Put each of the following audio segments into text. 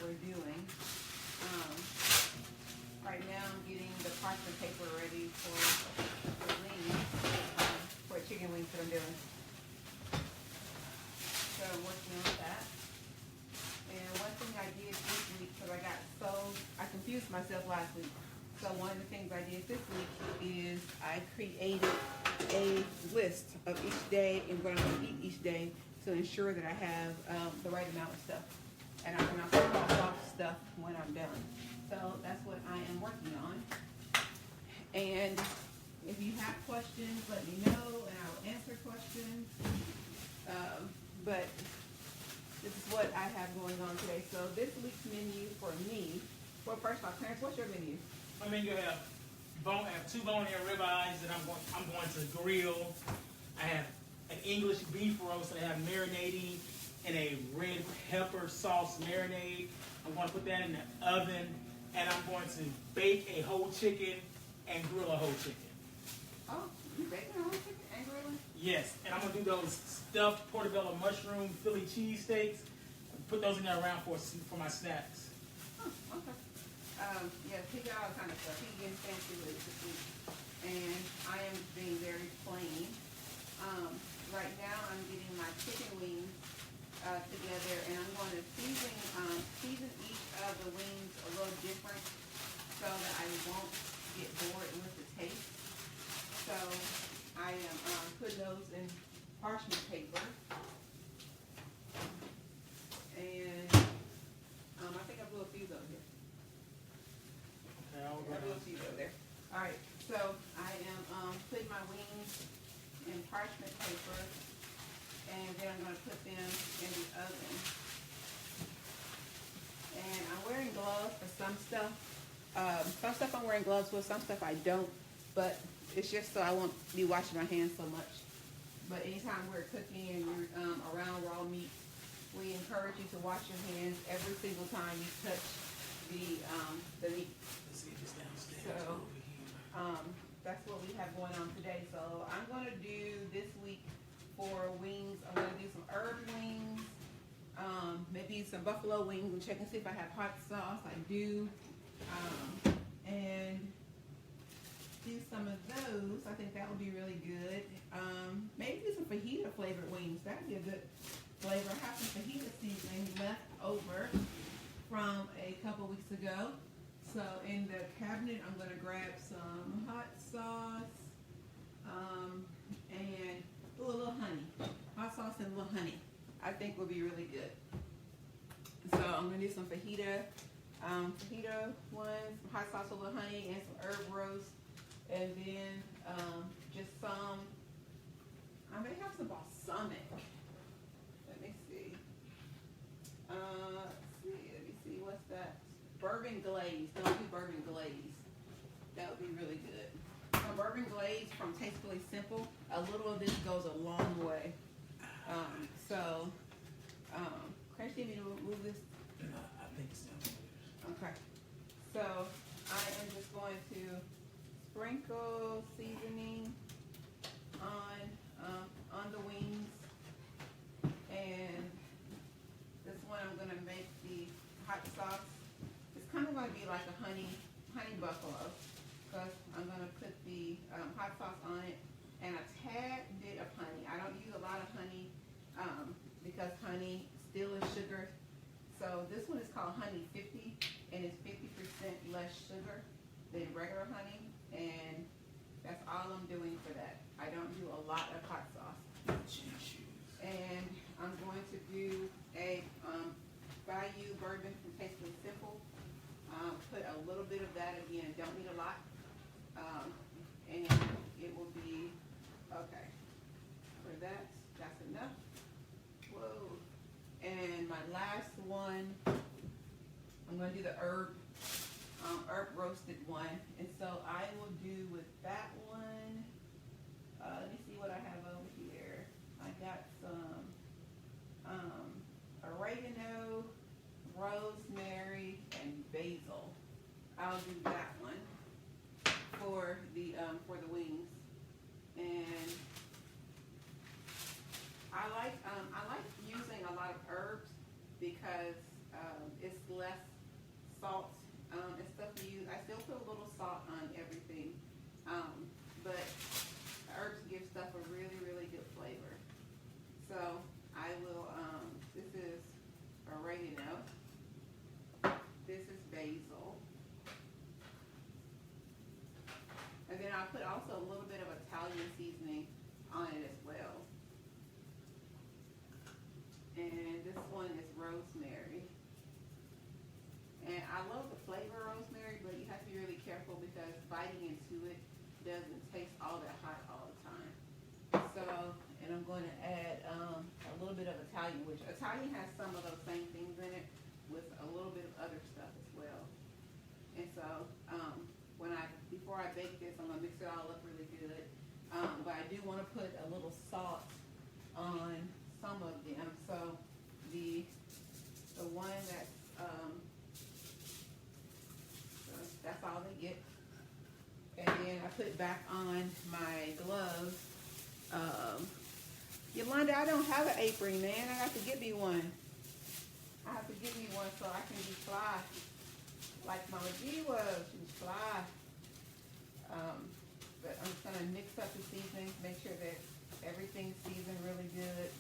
we're doing. Right now I'm getting the parchment paper ready for wings, for chicken wings that I'm doing. So I'm working on that. And one thing I did this week, because I confused myself last week. So one of the things I did this week is I created a list of each day and what I'm going to eat each day to ensure that I have the right amount of stuff. And I'm going to cross off stuff when I'm done. So that's what I am working on. And if you have questions, let me know and I will answer questions. But this is what I have going on today. So this week's menu for me, well, first of all, Clarence, what's your menu? My menu have two bone-in ribeyes that I'm going to grill. I have an English beef roast that I have marinating in a red pepper sauce marinade. I'm going to put that in the oven, and I'm going to bake a whole chicken and grill a whole chicken. Oh, you baking a whole chicken and grilling? Yes, and I'm going to do those stuffed portobello mushroom Philly cheesesteaks. Put those in there around for my snacks. Oh, okay. Yeah, he got all kind of stuff. He's getting fancy with it this week. And I am being very plain. Right now I'm getting my chicken wings together, and I'm going to season each of the wings a little different so that I won't get bored with the taste. So I am putting those in parchment paper. And I think I blew a fuse over here. Okay, I blew a fuse over there. All right, so I am putting my wings in parchment paper, and then I'm going to put them in the oven. And I'm wearing gloves for some stuff. Some stuff I'm wearing gloves with, some stuff I don't. But it's just so I won't be washing my hands so much. But anytime we're cooking and you're around raw meat, we encourage you to wash your hands every single time you touch the meat. Let's get this downstairs. So, over here. that's what we have going on today. So I'm going to do this week for wings. I'm going to do some herb wings, maybe some buffalo wings, and check and see if I have hot sauce. I do. And do some of those. I think that would be really good. Maybe do some fajita flavored wings. That would be a good flavor. I have some fajita seasoning left over from a couple weeks ago. So in the cabinet, I'm going to grab some hot sauce and a little honey. Hot sauce and a little honey. I think will be really good. So I'm going to do some fajita ones, some hot sauce with a little honey, and some herb roast. And then just some, I may have some balsamic. Let me see. Let me see, what's that? Bourbon glaze. Don't do bourbon glaze. That would be really good. Bourbon glaze from Tastefully Simple. A little of this goes a long way. Chris, you need to move this? No, I think it's downstairs. Okay. So I am just going to sprinkle seasoning on the wings, and this one I'm gonna make the hot sauce. It's kind of gonna be like a honey buffalo, because I'm gonna put the hot sauce on it and a tad bit of honey. I don't use a lot of honey because honey still is sugar. So this one is called Honey 50, and it's 50% less sugar than regular honey, and that's all I'm doing for that. I don't do a lot of hot sauce. And I'm going to do a Bayou bourbon from Tastefully Simple. Put a little bit of that again. Don't need a lot. And it will be okay. For that, that's enough. Whoa. And my last one, I'm going to do the herb roasted one. And so I will do with that one, let me see what I have over here. I got some oregano, rosemary, and basil. I'll do that one for the wings. And I like using a lot of herbs because it's less I put also a little bit of Italian seasoning on it as well. And this one is rosemary. And I love the flavor of rosemary, but you have to be really careful because biting into it doesn't taste all that hot all the time. So, and I'm going to add a little bit of Italian, which Italian has some of those same things in it with a little bit of other stuff as well. And so, before I bake this, I'm gonna mix it all up really good. But I do want to put a little salt on some of them. So the one that's all they get. And then I put back on my gloves. Yolanda, I don't have an apron, man. I have to get me one. I have to get me one so I can be fly. Like Mama G was. She was fly. But I'm just gonna mix up the seasonings, make sure that everything's seasoned really good.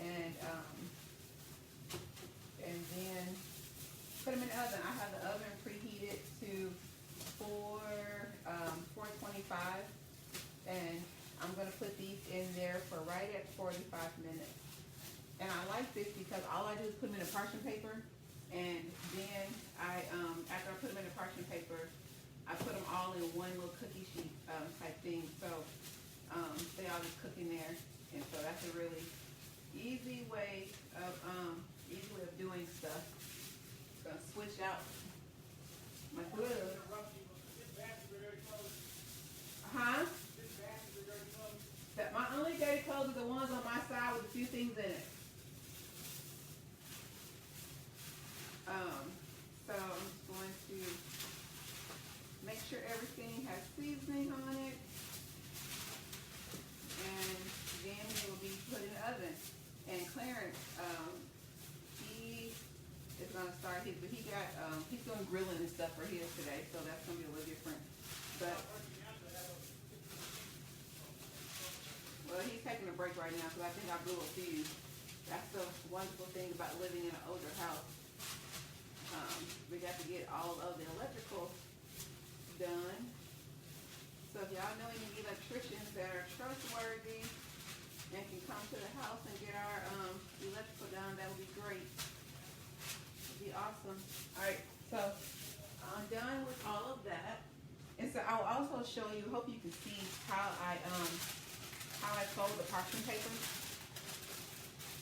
And then put them in the oven. I have the oven preheated to 425, and I'm gonna put these in there for right at 45 minutes. And I like this because all I do is put them in a parchment paper, and then after I put them in a parchment paper, I put them all in one little cookie sheet type thing. So they all just cook in there, and so that's a really easy way of doing stuff. Gonna switch out my gloves. Huh? That my only dirty clothes are the ones on my side with a few things in it. So I'm just going to make sure everything has seasoning on it, and then it will be put in the oven. And Clarence, he is gonna start his, but he's doing grilling and stuff for his today, so that's gonna be a little different. But well, he's taking a break right now because I think I blew a fuse. That's the wonderful thing about living in an older house. We got to get all of the electrical done. So if y'all know any electricians that are trustworthy and can come to the house and get our electrical done, that would be great. It'd be awesome. All right, so I'm done with all of that. And so I'll also show you, hope you can see how I fold the parchment paper.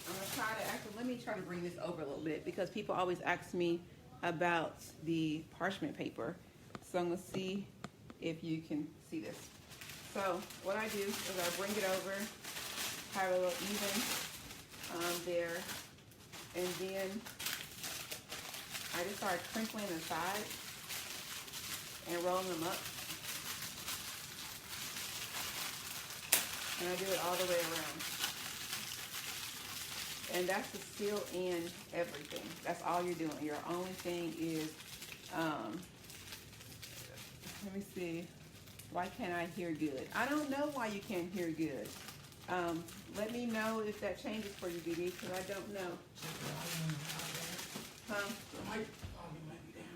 I'm gonna try to let me try to bring this over a little bit because people always ask me about the parchment paper. So I'm gonna see if you can see this. So what I do is I bring it over, have a little even there, and then I just start crinkling the sides and rolling them up. And I do it all the way around. And that's to seal in everything. That's all you're doing. Your only thing is, let me see. Why can't I hear good? I don't know why you can't hear good. Let me know if that changes for you, BB, because I don't know.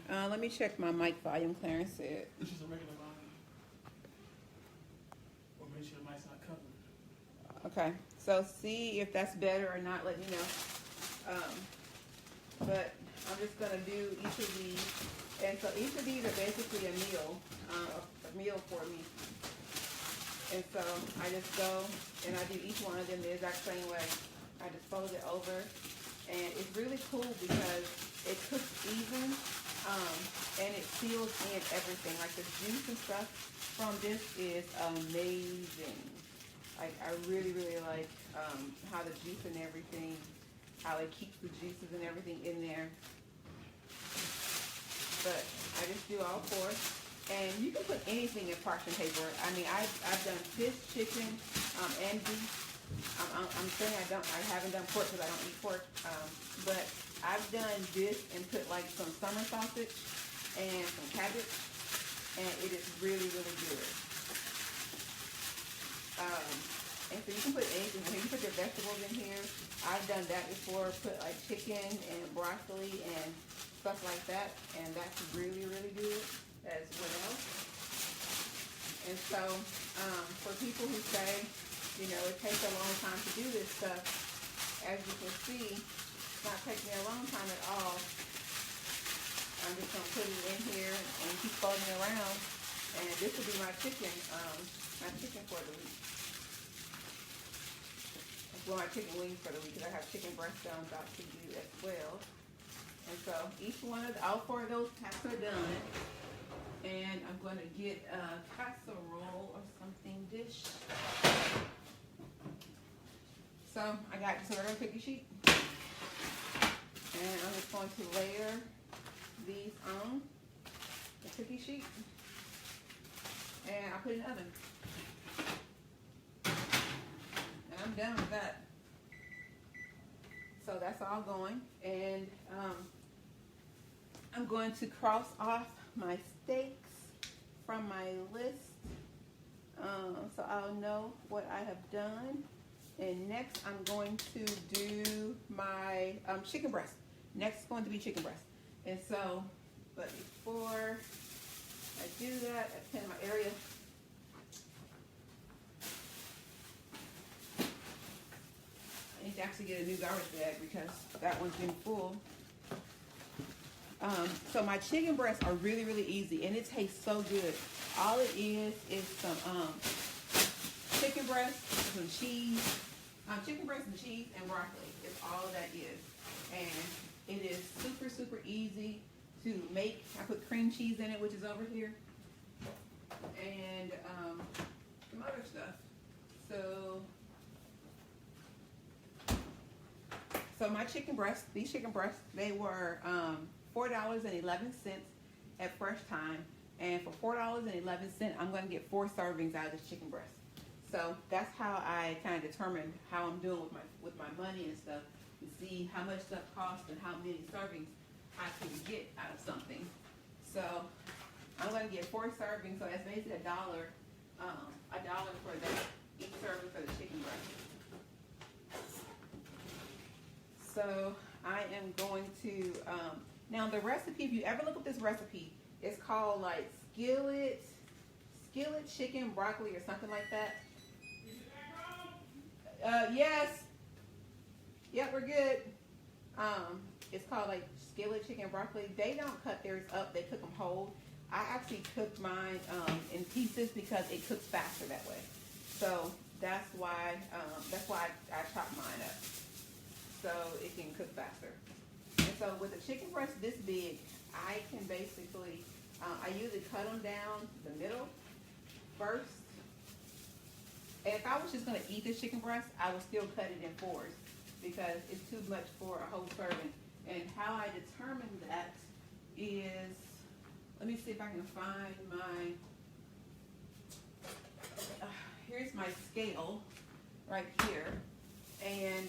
Let me check my mic volume, Clarence said. It's just a regular volume. Or make sure the mic's not covered. Okay, so see if that's better or not, let me know. But I'm just gonna do each of these. And so each of these are basically a meal for me. And so I just go and I do each one of them the exact same way. I just fold it over, and it's really cool because it cooks even, and it seals in everything. Like the juice and stuff from this is amazing. Like I really, really like how the juice and everything, how it keeps the juices and everything in there. But I just do all four. And you can put anything in parchment paper. I mean, I've done fish, chicken, and beef. I'm saying I haven't done pork because I don't eat pork. But I've done this and put like some summer sausage and some cabbage, and it is really, really good. And so you can put anything. You can put your vegetables in here. I've done that before. Put like chicken and broccoli and stuff like that, and that's really, really good as well. And so, for people who say, you know, it takes a long time to do this stuff, as you can see, it's not taking me a long time at all. I'm just gonna put it in here and keep folding it around, and this will be my chicken for the week. Well, my chicken wings for the week, because I have chicken breast that I'm about to do as well. And so each one of all 4 of those packs are done. And I'm going to get a casserole or something dish. So I got just a regular cookie sheet. And I'm just going to layer these on the cookie sheet. And I'll put it in the oven. And I'm done with that. So that's all going. And I'm going to cross off my steaks from my list, so I'll know what I have done. And next I'm going to do my chicken breast. Next is going to be chicken breast. And so, but before I do that, I clean my area. I need to actually get a new garbage bag because that one's been full. So my chicken breasts are really, really easy, and it tastes so good. All it is some chicken breast, some cheese, chicken breast and cheese and broccoli is all that is. And it is super, super easy to make. I put cream cheese in it, which is over here, and some other stuff. So my chicken breasts, these chicken breasts, they were $4.11 at Fresh Time, and for $4.11, I'm going to get 4 servings out of this chicken breast. So that's how I kind of determine how I'm doing with my money and stuff, to see how much stuff costs and how many servings I can get out of something. So I'm going to get 4 servings, so that's basically $1 for each serving for the chicken breast. So I am going to, now the recipe, if you ever look up this recipe, it's called like skillet chicken broccoli or something like that. Yes. Yep, we're good. It's called like skillet chicken broccoli. They don't cut theirs up, they cook them whole. I actually cooked mine in pieces because it cooks faster that way. So that's why I chop mine up, so it can cook faster. And so with a chicken breast this big, I can basically, I usually cut them down the middle first. And if I was just going to eat this chicken breast, I would still cut it in 4s because it's too much for a whole serving. And how I determine that is, let me see if I can find my, here's my scale right here. And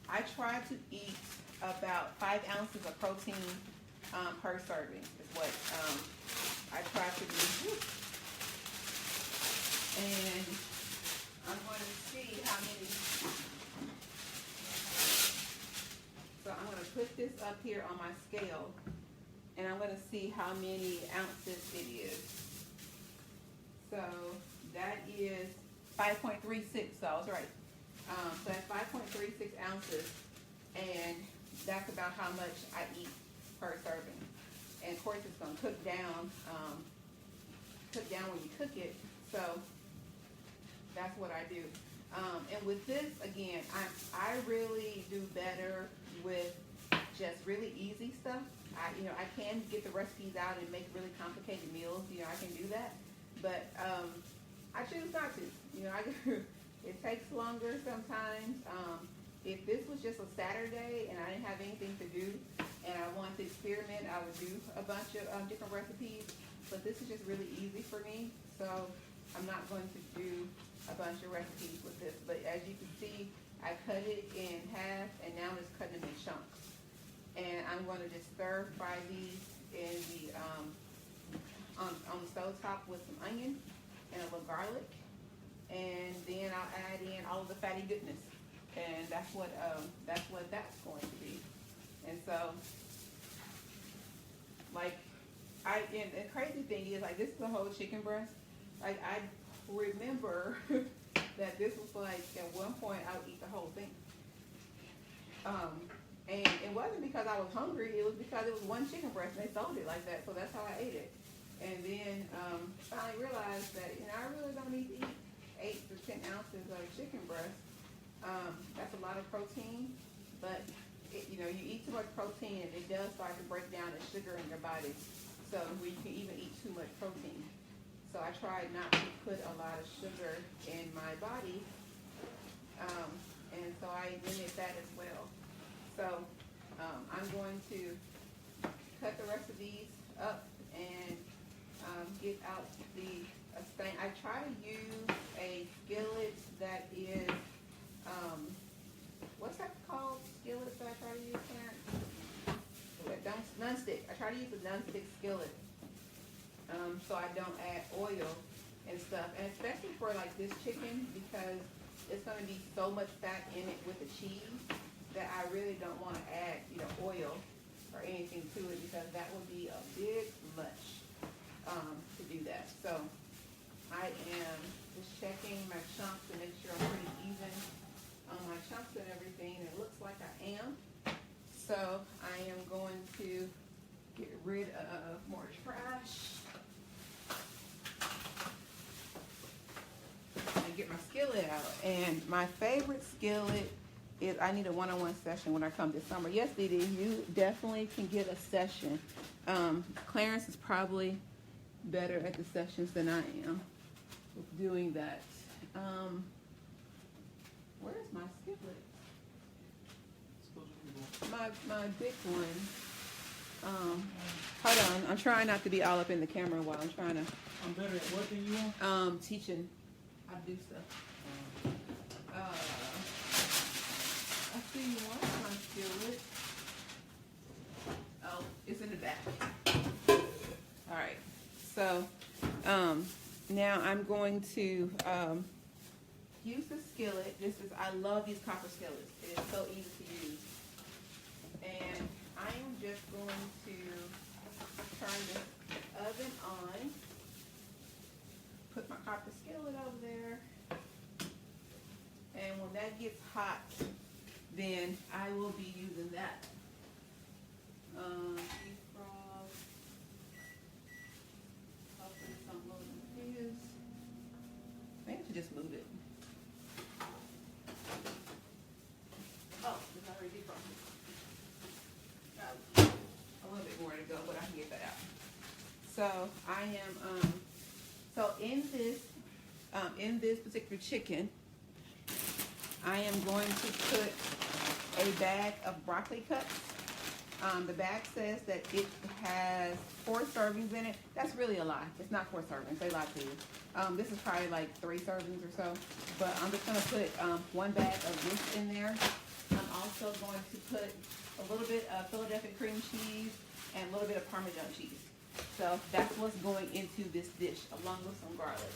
I try to eat about 5 ounces of protein per serving is what I try to do. And I'm going to see how many. So I'm going to put this up here on my scale, and I'm going to see how many ounces it is. So that is 5.36, so I was right. So that's 5.36 ounces, and that's about how much I eat per serving. And of course it's going to cook down when you cook it, so that's what I do. And with this, again, I really do better with just really easy stuff. I can get the recipes out and make really complicated meals. I can do that, but I choose not to. It takes longer sometimes. If this was just a Saturday and I didn't have anything to do and I wanted to experiment, I would do a bunch of different recipes. But this is just really easy for me, so I'm not going to do a bunch of recipes with this. But as you can see, I cut it in half, and now I'm just cutting them in chunks. And I'm going to just stir fry these in the on the stove top with some onion and a little garlic, and then I'll add in all of the fatty goodness, and that's what that's going to be. And so, like, I and the crazy thing is, like, this is the whole chicken breast. Like, I remember that this was like, at one point, I would eat the whole thing. And it wasn't because I was hungry, it was because it was one chicken breast and they sold it like that, so that's how I ate it. And then, finally realized that, you know, I really don't need to eat 8 to 10 ounces of chicken breast. That's a lot of protein, but you know, you eat too much protein and it does start to break down the sugar in your body. So where you can even eat too much protein. So I tried not to put a lot of sugar in my body. And so I limit that as well. So I'm going to cut the rest of these up and get out the stain. I try to use a skillet that is, what's that called? Skillet that I try to use, Clarence? Non-stick. I try to use a non-stick skillet, so I don't add oil and stuff. And especially for like this chicken, because it's going to be so much fat in it with the cheese that I really don't want to add, you know, oil or anything to it, because that would be a big much to do that. So I am just checking my chunks to make sure I'm pretty even on my chunks and everything. It looks like I am. So I am going to get rid of more trash and get my skillet out. And my favorite skillet is, I need a one-on-one session when I come this summer. Yes, Dee Dee, you definitely can get a session. Clarence is probably better at the sessions than I am with doing that. Where's my skillet? My big one. Hold on. I'm trying not to be all up in the camera while I'm trying to. I'm better at what than you are? Teaching how to do stuff. I see one of my skillet. Oh, it's in the back. All right. So, now I'm going to use the skillet. I love these copper skillets. It is so easy to use. And I am just going to turn the oven on, put my copper skillet over there, and when that gets hot, then I will be using that. Defrost. Hopefully it's not loading fuse. Maybe I should just move it. Oh, it's already defrosted. A little bit more to go, but I can get that out. So I am so in this particular chicken, I am going to put a bag of broccoli cups. The bag says that it has 4 servings in it. That's really a lie. It's not 4 servings. They lie to you. This is probably like 3 servings or so. But I'm just going to put 1 bag of this in there. I'm also going to put a little bit of Philadelphia cream cheese and a little bit of Parmesan cheese. So that's what's going into this dish, along with some garlic.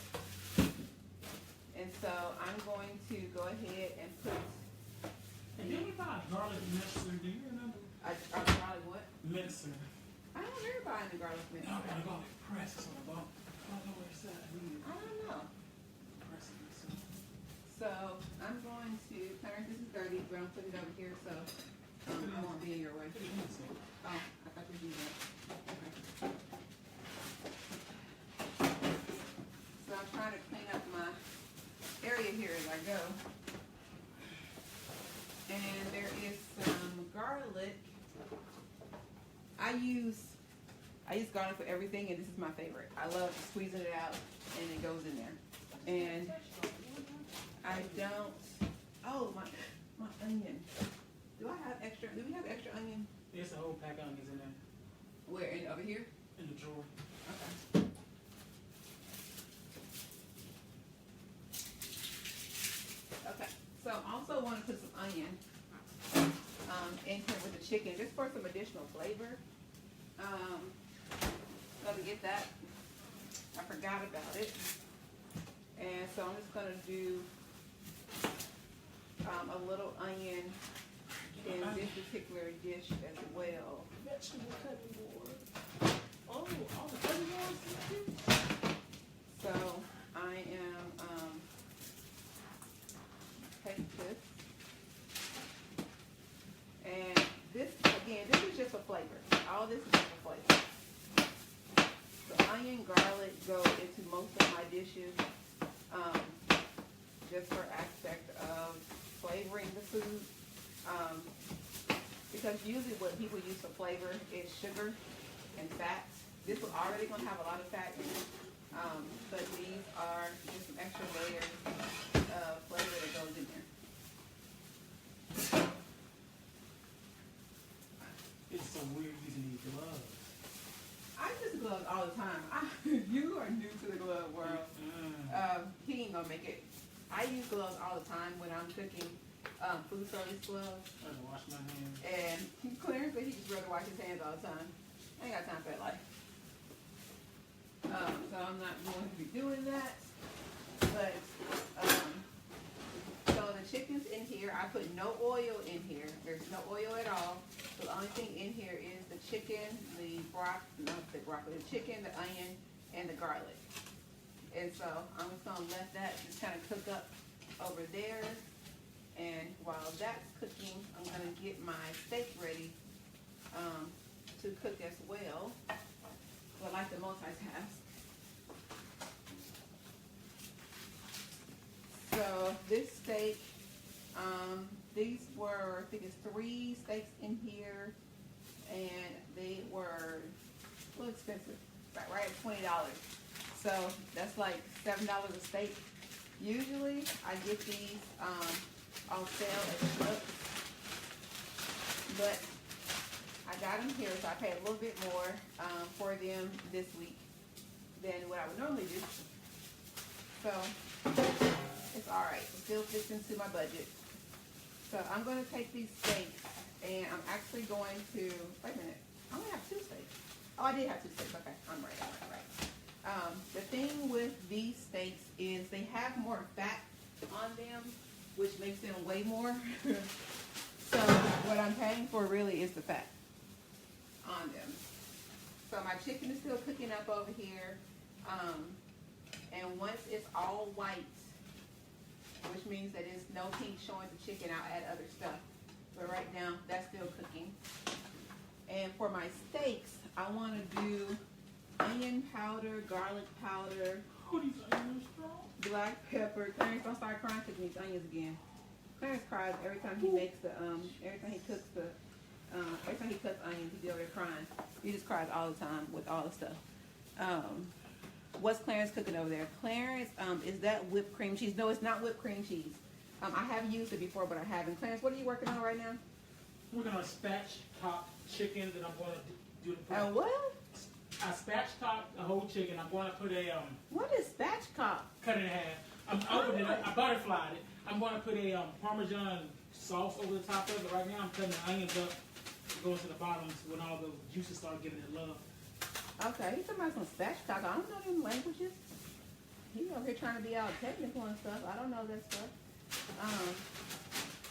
And so I'm going to go ahead and put. Hey, did we buy a garlic mixer? Do you remember? A garlic what? Mixer. I don't remember buying the garlic mixer. No, I got a garlic press on the bottom. I don't know where it's at. I don't know. Press it. So I'm going to, Clarence, this is dirty, but I'm putting it over here so I won't be in your way. Put it in the sink. Oh, I thought you did that. Okay. So I'm trying to clean up my area here as I go. And there is some garlic. I use garlic for everything, and this is my favorite. I love squeezing it out and it goes in there. And I don't. Oh, my onion. Do we have extra onion? There's a whole pack of onions in there. Where? Over here? In the drawer. Okay. Okay. So I also want to put some onion in here with the chicken, just for some additional flavor. So to get that, I forgot about it. And so I'm just gonna do a little onion in this particular dish as well. Vegetable cutting board. Oh, all the onion, garlic go into most of my dishes, just for aspect of flavoring the food. Because usually what people use for flavor is sugar and fats. This is already going to have a lot of fat in it, but these are just some extra layers of flavor that goes in there. It's so weird using these gloves. I use gloves all the time. You are new to the glove world. He ain't gonna make it. I use gloves all the time when I'm cooking food service gloves. I gotta wash my hands. And Clarence said he just rather wash his hands all the time. I ain't got time for that life. So I'm not going to be doing that. But so the chicken's in here. I put no oil in here. There's no oil at all. So the only thing in here is the chicken, the broccoli, the chicken, the onion, and the garlic. And so I'm just gonna let that just kind of cook up over there. And while that's cooking, I'm gonna get my steak ready to cook as well. So I like to multitask. So this steak, these were, I think it's 3 steaks in here, and they were a little expensive, right at $20. So that's like $7 a steak. Usually I get these on sale at Schnucks, but I got them here, so I paid a little bit more for them this week than what I would normally do. So it's all right. It still fits into my budget. So I'm going to take these steaks, and I'm actually going to, wait a minute, I only have 2 steaks. Oh, I did have 2 steaks. Okay, I'm right. The thing with these steaks is they have more fat on them, which makes them weigh more. So what I'm paying for really is the fat on them. So my chicken is still cooking up over here. And once it's all white, which means that there's no pink showing the chicken, I'll add other stuff. But right now, that's still cooking. And for my steaks, I want to do onion powder, garlic powder, Oh, these onions are strong. black pepper. Clarence, don't start crying cooking these onions again. Clarence cries every time he makes the, every time he cooks onions, he's over there crying. He just cries all the time with all the stuff. What's Clarence cooking over there? Clarence, is that whipped cream cheese? No, it's not whipped cream cheese. I have used it before, but I haven't. Clarence, what are you working on right now? We're gonna spatchcock chicken that I'm gonna do the Oh, what? I spatchcocked a whole chicken. I'm gonna put a What is spatchcock? cut it in half. I'm opening it. I butterflied it. I'm gonna put a Parmesan sauce over the top of it. Right now, I'm cutting the onions up to go into the bottom when all the juices start giving it love. Okay, he's talking about some spatchcock. I don't know them languages. He's over here trying to be all technical and stuff. I don't know that stuff.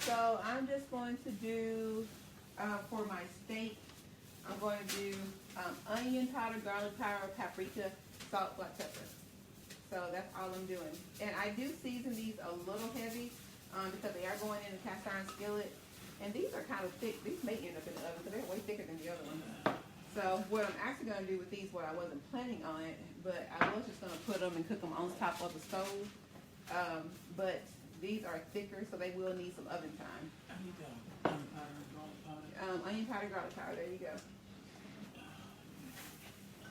So I'm just going to do, for my steak, I'm going to do onion powder, garlic powder, paprika, salt, black pepper. So that's all I'm doing. And I do season these a little heavy because they are going in the cast iron skillet. And these are kind of thick. These may end up in the oven because they're way thicker than the other ones. So what I'm actually going to do with these, what I wasn't planning on it, but I was just going to put them and cook them on top of the stove. But these are thicker, so they will need some oven time. I need onion powder, garlic powder. Onion powder, garlic powder. There you go.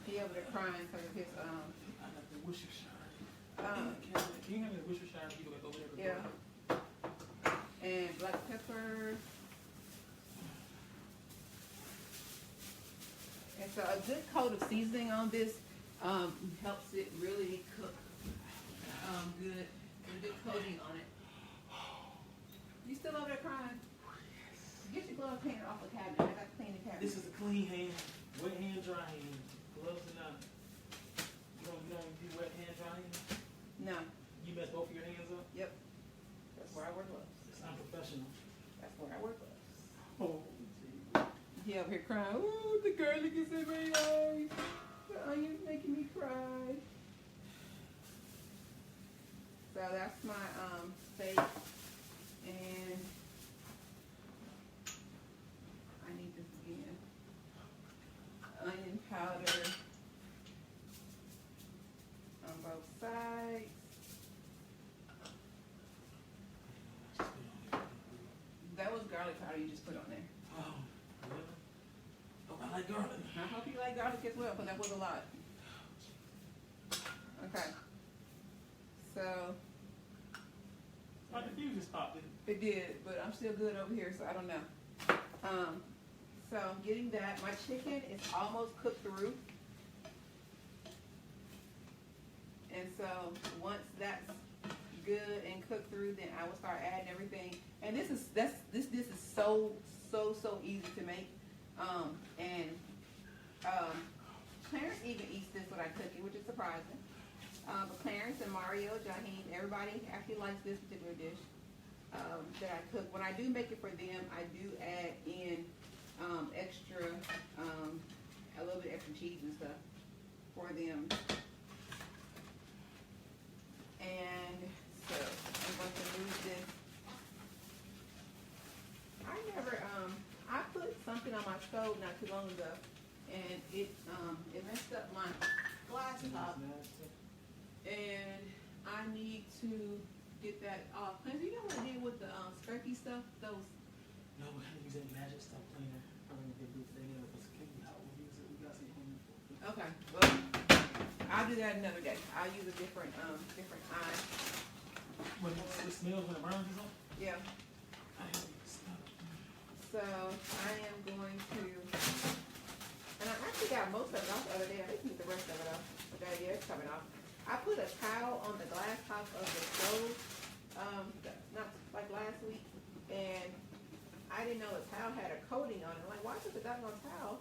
He over there crying because of his I got the Worcestershire. um, Can you have the Worcestershire? You go back over there. yeah, and black pepper. And so a good coat of seasoning on this helps it really cook good. And a good coating on it. You still over there crying? Get your glove hand off the cabinet. I got to clean the cabinet. This is a clean hand, wet hand, dry hand, gloves and none. You don't do wet hand, dry hand? No. You mess both of your hands up? Yep. That's where I wear gloves. It's unprofessional. That's where I wear gloves. Oh, He over here crying. Ooh, the garlic is in my eyes. The onion's making me cry. So that's my steak. And I need this again. Onion powder. powder you just put on there. Oh, really? Oh, I like garlic. I hope you like garlic as well, because that was a lot. Okay. So, My diffuser's popped in. it did, but I'm still good over here, so I don't know. So I'm getting that. My chicken is almost cooked through. And so once that's good and cooked through, then I will start adding everything. And this is so easy to make. Clarence even eats this when I cook it, which is surprising. But Clarence and Mario, Jaheem, everybody actually likes this particular dish that I cook. When I do make it for them, I do add in extra, a little bit extra cheese and stuff for them. And so I'm going to move this. I put something on my stove not too long ago, and it messed up my glass top, and I need to get that off. Cause you know what I did with the Skirky stuff? Those. No, we had to use that magic stuff cleaner. I mean, they do thing in it, but how we use it, we got some cleaner. Okay, well, I'll do that another day. I'll use a different eye. When it smells when it burns or something? Yeah. I have to smell it. So I am going to, and I actually got most of it off the other day. I didn't get the rest of it off. Okay, yeah, it's coming off. I put a towel on the glass top of the stove, not like last week, and I didn't know the towel had a coating on it. I'm like, why does the doggone towel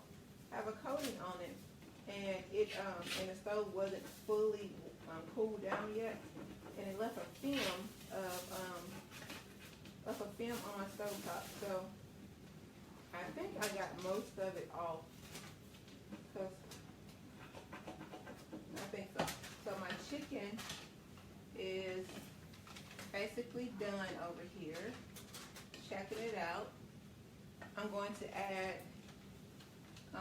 have a coating on it? And it and the stove wasn't fully cooled down yet, and it left a film on my stove top. So I think I got most of it off. I think so. So my chicken is basically done over here. Checking it out. I'm going to add a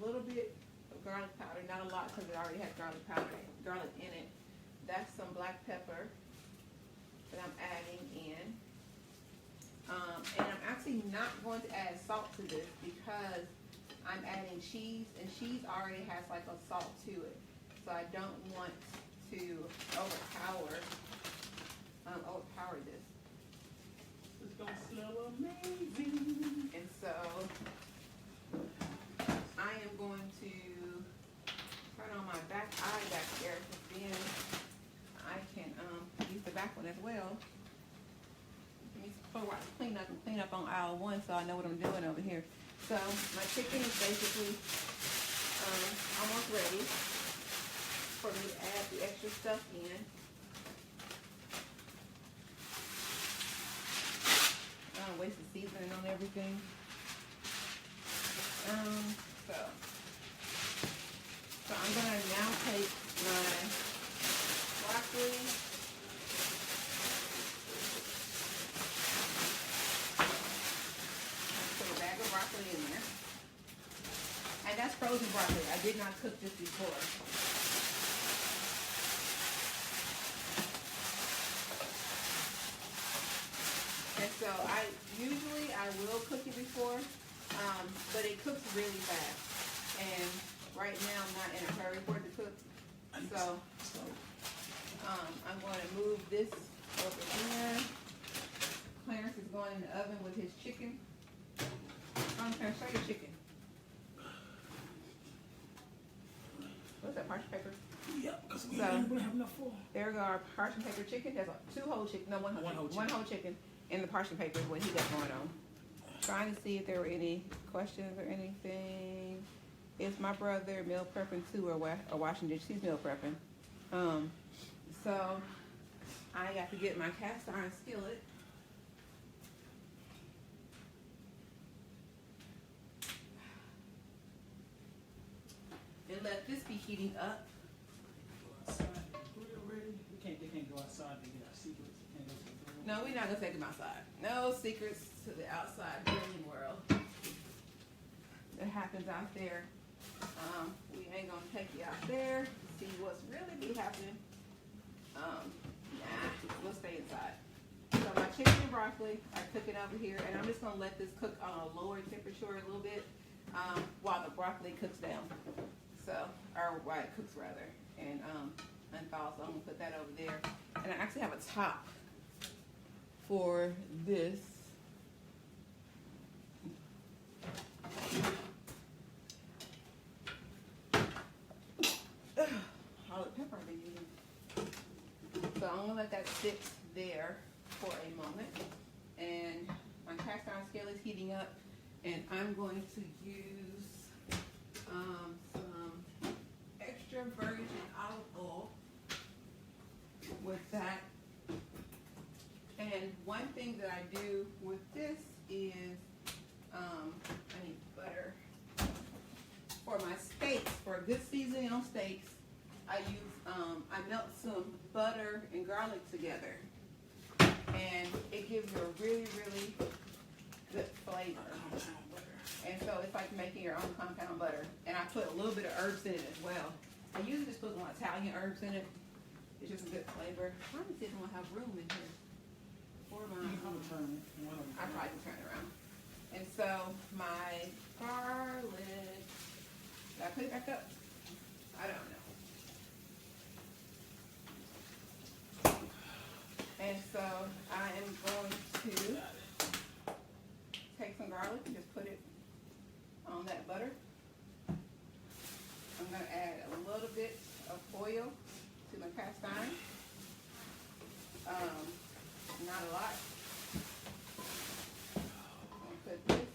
little bit of garlic powder, not a lot because it already has garlic in it. That's some black pepper that I'm adding in. And I'm actually not going to add salt to this because I'm adding cheese, and cheese already has like a salt to it. So I don't want to overpower this. It's gonna smell amazing. And so I am going to turn on my back eye back there, because then I can use the back one as well. Before I clean up on aisle 1, so I know what I'm doing over here. So my chicken is basically almost ready for me to add the extra stuff in. I don't waste the seasoning on everything. So I'm gonna now take my broccoli. Put a bag of broccoli in there. And that's frozen broccoli. I did not cook this before. And so I will cook it before, but it cooks really fast. And right now I'm not in a hurry for it to cook. So I'm going to move this over here. Clarence is going in the oven with his chicken. Clarence, show your chicken. What's that, parchment paper? Yep, because we don't have enough for. There go our parchment paper chicken. There's two whole chicken, no, one whole chicken in the parchment paper is what he got going on. Trying to see if there were any questions or anything. Is my brother meal prepping too, or washing dishes? He's meal prepping. So I got to get my cast iron skillet. And let this be heating up. They can't go outside to get our secrets. Can't go to the grill. No, we're not gonna take them outside. No secrets to the outside grilling world. That happens out there. We ain't gonna take you out there to see what's really be happening. Nah, we'll stay inside. So my chicken and broccoli, I cook it over here, and I'm just gonna let this cook on a lower temperature a little bit while the broccoli cooks down. So, or while it cooks rather, and unthaws. So I'm gonna put that over there, and I actually have a top for this. All the pepper I've been using. So I'm gonna let that sit there for a moment, and my cast iron skillet is heating up, and I'm going to use some extra virgin olive oil with that. And one thing that I do with this is I need butter for my steaks. For a good seasoning on steaks, I use I melt some butter and garlic together, and it gives you a really good flavor. And so it's like making your own compound butter. And I put a little bit of herbs in it as well. I usually just put some Italian herbs in it. It's just a good flavor. I don't think I'm gonna have room in here for my. I probably can turn it around. And so my garlic. Did I put it back up? I don't know. And so I am going to take some garlic and just put it on that butter. I'm going to add a little bit of oil to my cast iron. Not a lot. I'm going to put this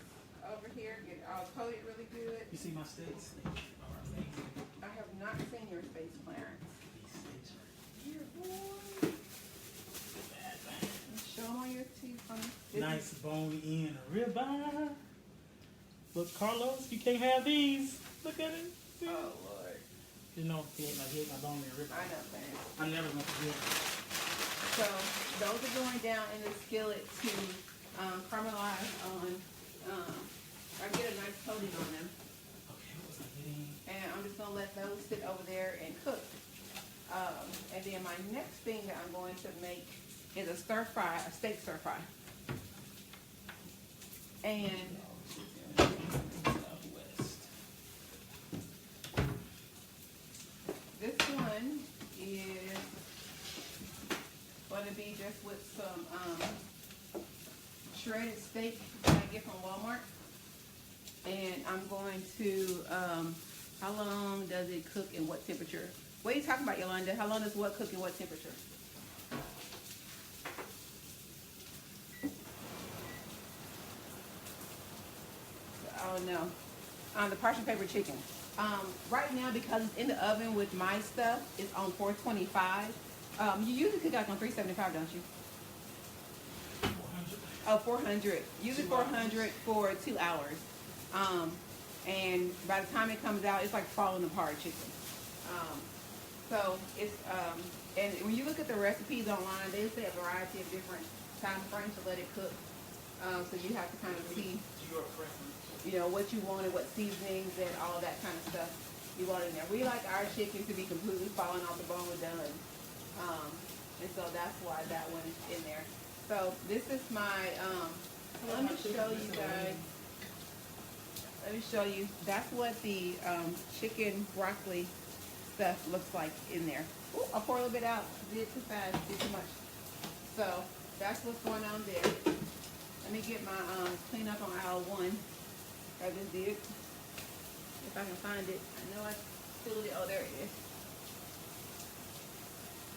over here, get it all coated really good. You see my steaks? Are amazing. I have not seen your face, Clarence. These steaks are Here, boy. Show them on your teeth, honey. nice bone-in ribeye. Look, Carlos, you can't have these. Look at it. See? Oh, Lord. You know, he ate my bone-in ribeye. I know, Clarence. I'm never going to forget it. So those are going down in the skillet to caramelize on, or get a nice coating on them. Okay, what was I getting? And I'm just gonna let those sit over there and cook. And then my next thing that I'm going to make is a stir fry, a steak stir fry. And Southwest. this one is going to be just with some shredded steak that I get from Walmart. And I'm going to, how long does it cook and what temperature? What are you talking about, Yolanda? How long does what cook and what temperature? Oh no, the parchment paper chicken. Right now, because it's in the oven with my stuff, it's on 425. You usually cook like on 375, don't you? 400. Oh, 400. Usually 400 for 2 hours. And by the time it comes out, it's like falling apart chicken. So it's, and when you look at the recipes online, they say a variety of different time frames to let it cook. So you have to kind of see, Your preference. you know, what you want and what seasonings and all that kind of stuff you want in there. We like our chicken to be completely falling off the bone when done. And so that's why that one is in there. So this is my, let me show you guys. Let me show you. That's what the chicken broccoli stuff looks like in there. Ooh, I'll pour a little bit out. Did too fast, did too much. So that's what's going on there. Let me get my clean up on aisle 1. I just did. If I can find it. I know I spilled it. Oh, there it is.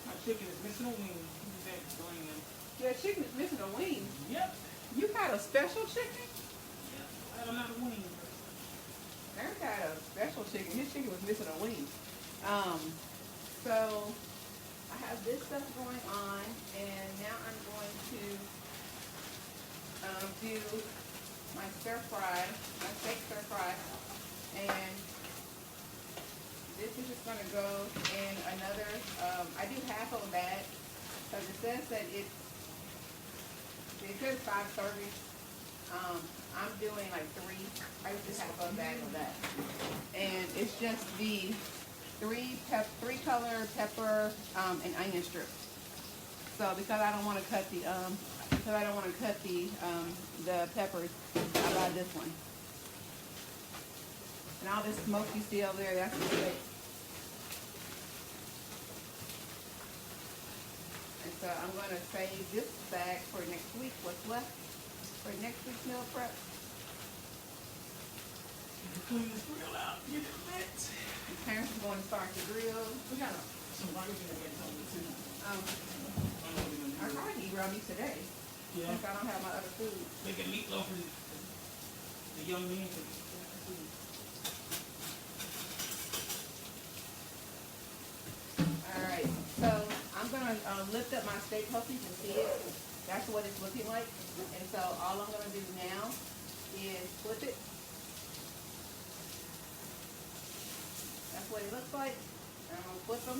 My chicken is missing a wing. That's bland. Your chicken is missing a wing. Yep. You got a special chicken? Yep. I have another wing. Eric had a special chicken. His chicken was missing a wing. So I have this stuff going on, and now I'm going to do my stir fry, my steak stir fry, and this is just going to go in another. I do half of a bag because it says that it says 5 servings. I'm doing like 3. I just have a bag of that, and it's just the 3 color pepper and onion strips. So because I don't want to cut the So I don't want to cut the peppers. I buy this one. And all this smoke you see over there, that's the steak. And so I'm going to save this bag for next week, what's left for next week's meal prep. Clean this grill out, get it lit. And Clarence is going to start the grill. We got some barbecue that gets on too. I tried to eat raw meat today. Yeah. Since I don't have my other food. Make a meatloaf for the young men. Alright, so I'm going to lift up my steak hook. You can see it. That's what it's looking like. And so all I'm going to do now is flip it. That's what it looks like. And I'm going to flip them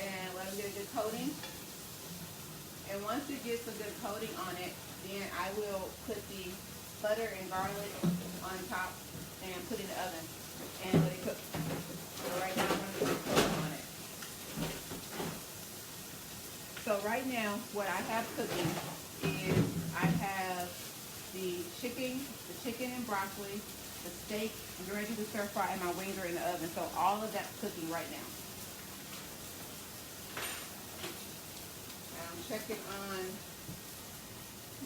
and let them get a good coating. And once it gets a good coating on it, then I will put the butter and garlic on top and put it in the oven and let it cook. So right now I'm going to put a coating on it. So right now what I have cooking is I have the chicken and broccoli, the steak, I'm ready to stir fry, and my wings are in the oven. So all of that's cooking right now. I'm checking on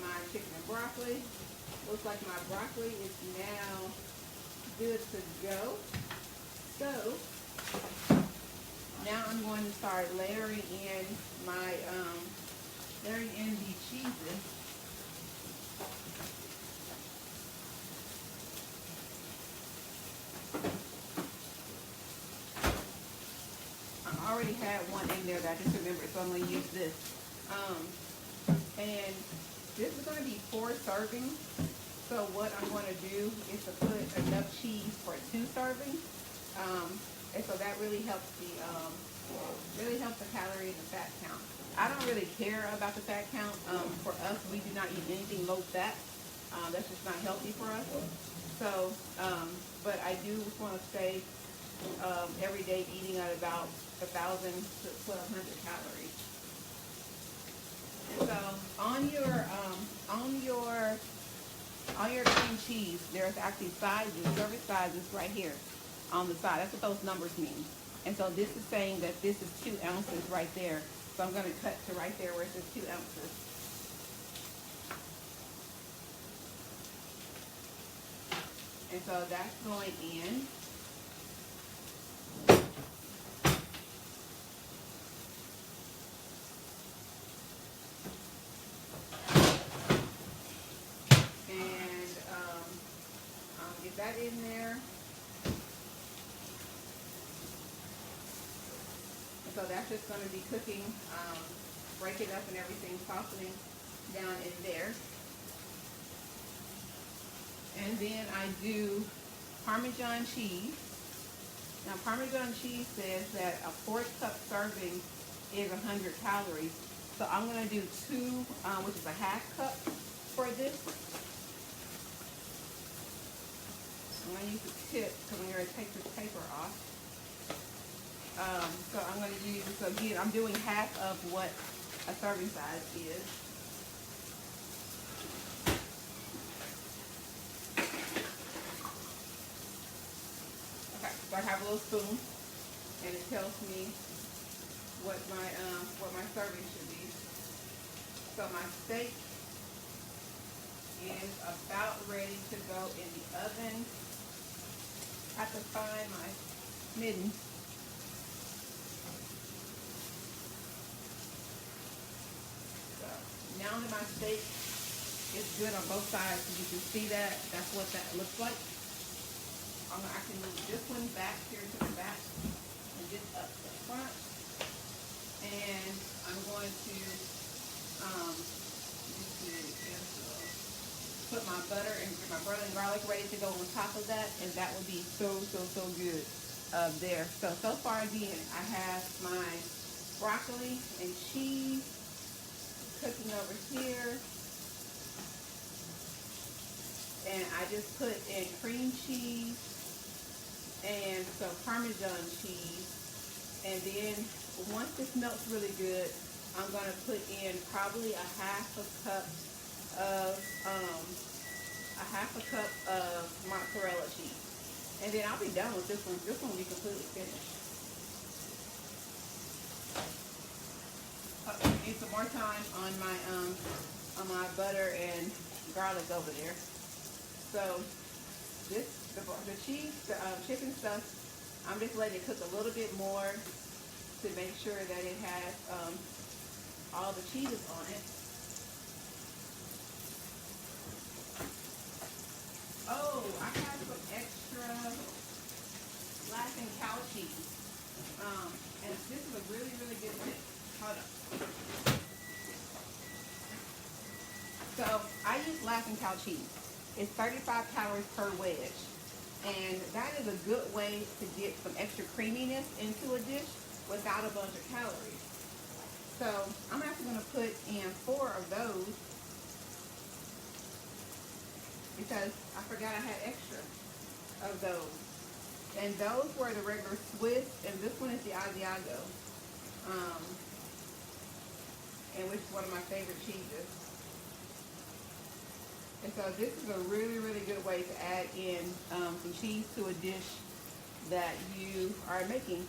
my chicken and broccoli. Looks like my broccoli is now good to go. So now I'm going to start layering in my the cheeses. I already had one in there that I just remembered, so I'm going to use this. And this is going to be 4 servings. So what I'm going to do is to put enough cheese for 2 servings. And so that really helps the calorie and the fat count. I don't really care about the fat count. For us, we do not eat anything low fat. That's just not healthy for us. So, but I do want to stay every day eating at about 1,000 to 1,200 calories. And so on your cream cheese, there's actually sizes, service sizes right here on the side. That's what those numbers mean. And so this is saying that this is 2 ounces right there. So I'm going to cut to right there where it says 2 ounces. And so that's going in. Get that in there. And so that's just going to be cooking, break it up and everything, softening down in there. And then I do Parmesan cheese. Now Parmesan cheese says that a 4th cup serving is 100 calories. So I'm going to do 2, which is a half cup for this. I'm going to use the tip because I'm going to take this paper off. So I'm going to use, so again, I'm doing half of what a serving size is. Okay, so I have a little spoon, and it tells me what my serving should be. So my steak is about ready to go in the oven. I have to find my mittens. So now that my steak is good on both sides, you can see that. That's what that looks like. I can move this one back here to the back and this up to the front. And I'm going to put my butter and my butter and garlic ready to go on top of that, and that would be so good there. So far again, I have my broccoli and cheese cooking over here, and I just put in cream cheese and some Parmesan cheese, and then once this melts really good, I'm gonna put in probably a half a cup of mozzarella cheese. And then I'll be done with this one. This one will be completely finished. Need some more time on my butter and garlic over there. So the cheese, the chicken stuff, I'm just letting it cook a little bit more to make sure that it has all the cheeses on it. Oh, I have some extra Laughing Cow cheese. And this is a really, really good thing. Hold up. So I use Laughing Cow cheese. It's 35 calories per wedge. And that is a good way to get some extra creaminess into a dish without a bunch of calories. So I'm actually going to put in 4 of those because I forgot I had extra of those. And those were the regular Swiss, and this one is the Asiago, and which is one of my favorite cheeses. And so this is a really, really good way to add in some cheese to a dish that you are making.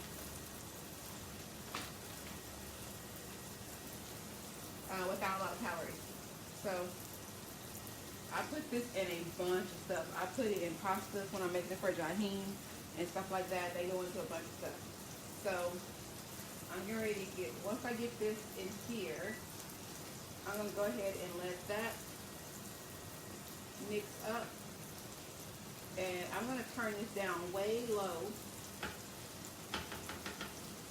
Without a lot of calories. So I put this in a bunch of stuff. I put it in pastas when I'm making it for Jaheen and stuff like that. They go into a bunch of stuff. So I'm getting ready to get, once I get this in here, I'm going to go ahead and let that mix up. And I'm going to turn this down way low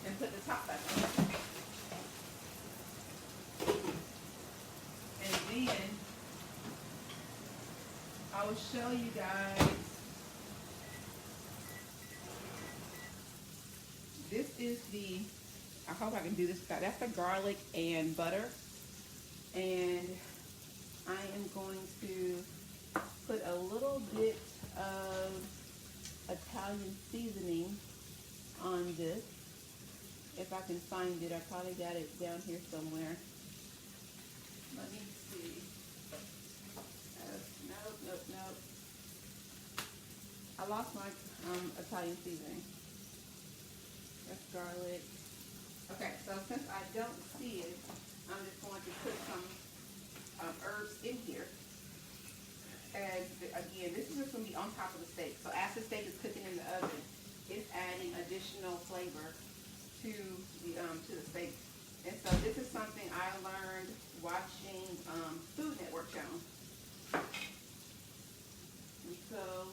and put the top back on. And then I will show you guys, this is the, I hope I can do this, that's the garlic and butter. And I am going to put a little bit of Italian seasoning on this. If I can find it, I probably got it down here somewhere. Let me see. Nope. I lost my Italian seasoning. That's garlic. Okay, so since I don't see it, I'm just going to put some herbs in here. And again, this is just going to be on top of the steak. So as the steak is cooking in the oven, it's adding additional flavor to the steak. And so this is something I learned watching Food Network channel. And so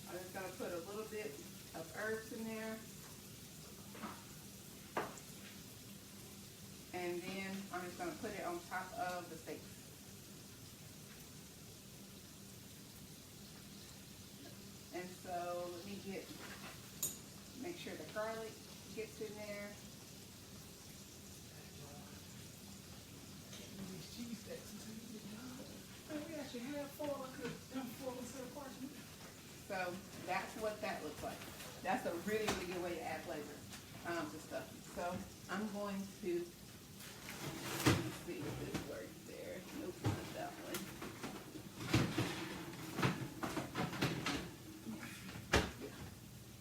I'm just going to put a little bit of herbs in there. And then I'm just going to put it on top of the steak. And so let me make sure the garlic gets in there. So that's what that looks like. That's a really, really good way to add flavor to stuff. So I'm going to, let's see if this works there. Nope, not that one.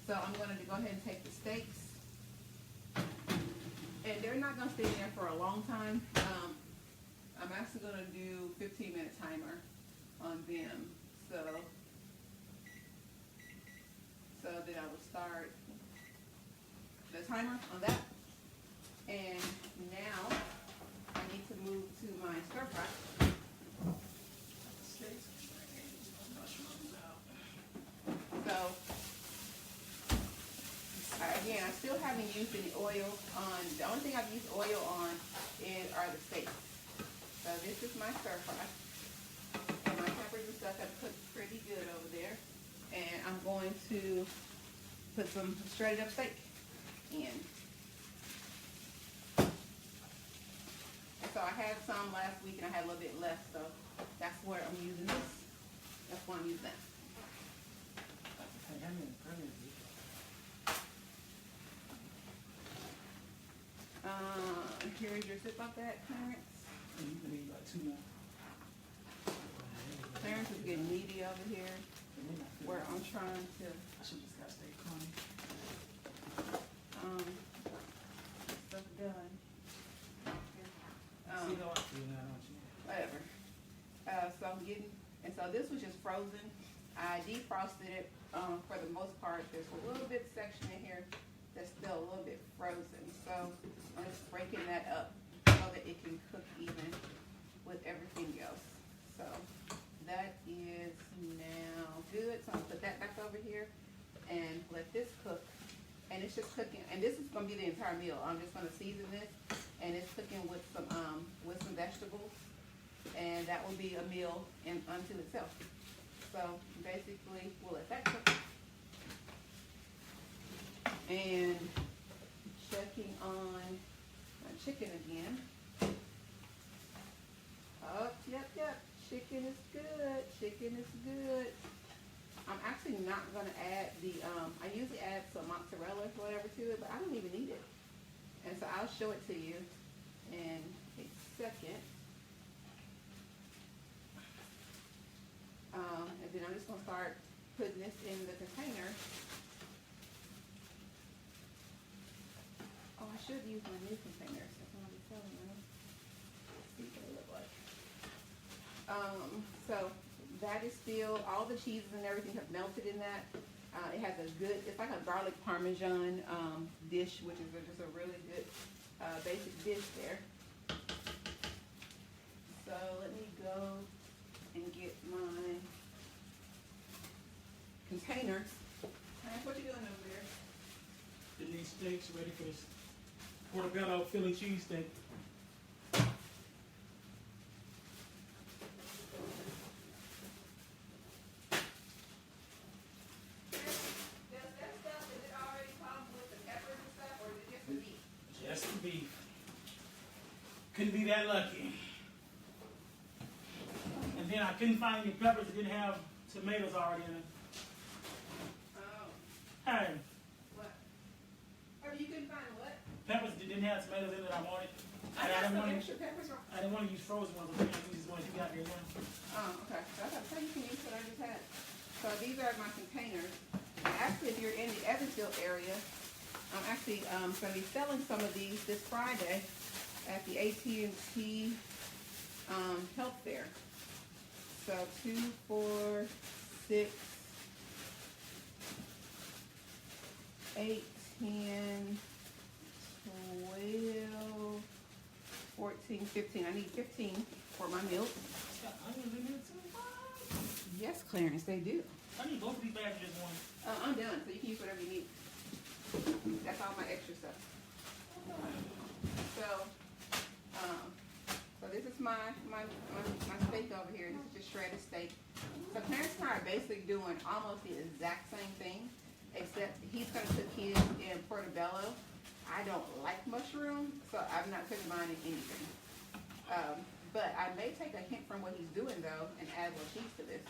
So I'm going to go ahead and take the steaks. And they're not going to stay in there for a long time. I'm actually going to do 15-minute timer on them. So then I will start the timer on that. And now I need to move to my stir fry. So again, I still haven't used any oil on. The only thing I've used oil on are the steaks. So this is my stir fry. And my peppers and stuff have cooked pretty good over there. And I'm going to put some shredded up steak in. And so I had some last week and I had a little bit left, so that's where I'm using this. That's why I'm using that. here's your zip like that, Clarence. And you can need like 2 more. Clarence is getting needy over here, where I'm trying to I should just got stay clean. get stuff done. See how I feel now, don't you? Whatever. So I'm getting, and so this was just frozen. I defrosted it for the most part. There's a little bit section in here that's still a little bit frozen. So I'm just breaking that up so that it can cook even with everything else. So that is now good. So I'm gonna put that back over here and let this cook. And it's just cooking, and this is gonna be the entire meal. I'm just gonna season this, and it's cooking with some vegetables, and that will be a meal in unto itself. So basically, we'll let that cook. And checking on my chicken again. Oh, yep. Chicken is good. Chicken is good. I'm actually not gonna add the, I usually add some mozzarella or whatever to it, but I don't even need it. And so I'll show it to you in a second. And then I'm just gonna start putting this in the container. Oh, I should use my new containers. That's what I'll be selling them. See what they look like. So that is still, all the cheeses and everything have melted in that. It has a good, it's like a garlic parmesan dish, which is just a really good basic dish there. So let me go and get my containers. What you doing over there? Getting these steaks ready for this portobello Philly cheesesteak. Just the beef. Couldn't be that lucky. And then I couldn't find any peppers that didn't have tomatoes already in it. Oh, Hey, what? Oh, you couldn't find what? peppers that didn't have tomatoes in it that I wanted. I And got some want extra peppers. I didn't want to use frozen ones. I was use the ones you got there now. Oh, okay. So I thought you can use what I just had. So these are my containers. Actually, if you're in the Evansville area, I'm actually going to be selling some of these this Friday at the AT&T Health Fair. So 2, 4, 6, 8, 10, 12, 14, 15. I need 15 for my milk. It's got onions in it too. Yes, Clarence, they do. I need both of these bags or just one. I'm done, so you can use whatever you need. That's all my extra stuff. So, so this is my steak over here. This is just shredded steak. So Clarence and I are basically doing almost the exact same thing, except he's gonna cook his in portobello. I don't like mushroom, so I'm not cooking mine in anything. But I may take a hint from what he's doing though and add more cheese to this.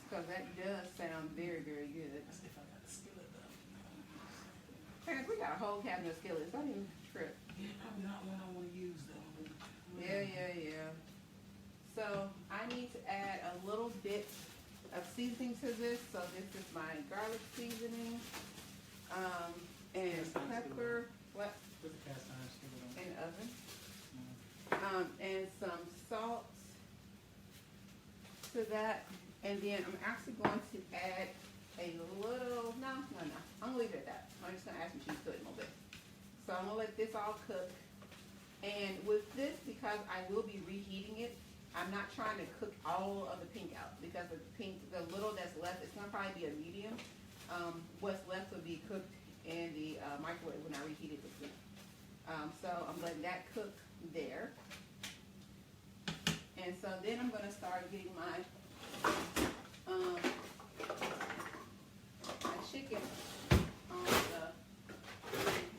Because that does sound very, very good. That's if I got a skillet though. Clarence, we got a whole cabinet of skillets. Don't even trip. Yeah, probably not one I want to use though. Yeah. So I need to add a little bit of seasoning to this. So this is my garlic seasoning, and pepper, what? There's a cast iron skillet on And oven. it. And some salt to that. And then I'm actually going to add a little, no. I'm gonna leave it at that. I'm just gonna add some cheese to it in a little bit. So I'm gonna let this all cook. And with this, because I will be reheating it, I'm not trying to cook all of the pink out because the little that's left, it's gonna probably be a medium. What's left will be cooked in the microwave when I reheat it this week. So I'm letting that cook there. And so then I'm gonna start getting my chicken on in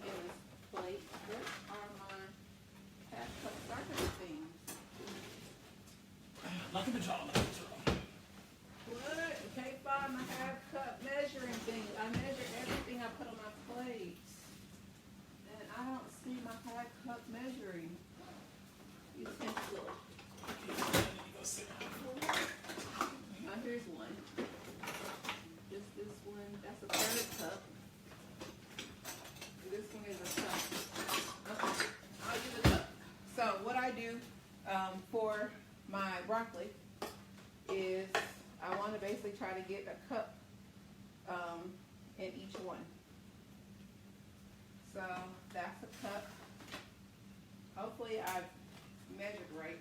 this plate. What are my half-cup starter things? Look at the jaw. What? You can't find my half-cup measuring thing. I measure everything I put on my plates. And I don't see my not have cup measuring utensil. Here's one. Just this one. That's a third cup. This one is a cup. Okay, I'll use a cup. So what I do for my broccoli is I want to basically try to get a cup in each one. So that's a cup. Hopefully I've measured right,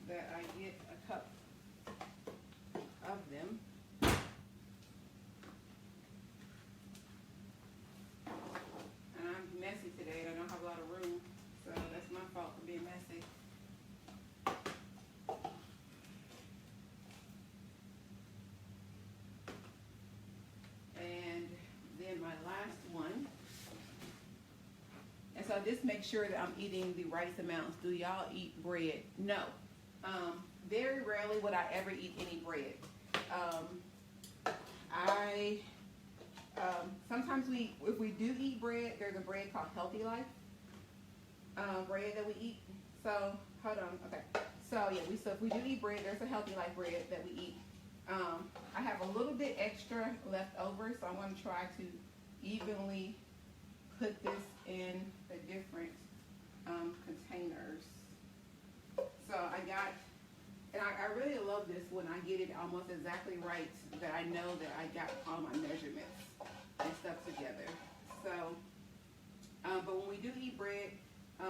that I get a cup of them. And I'm messy today. I don't have a lot of room, so that's my fault for being messy. And then my last one. And so just make sure that I'm eating the right amounts. Do y'all eat bread? No. Very rarely would I ever eat any bread. Sometimes if we do eat bread, there's a bread called Healthy Life bread that we eat. So hold on, okay. So yeah, so if we do eat bread, there's a Healthy Life bread that we eat. I have a little bit extra left over, so I'm going to try to evenly put this in the different containers. So I got, and I really love this when I get it almost exactly right, that I know that I got all my measurements and stuff together. So, but when we do eat bread,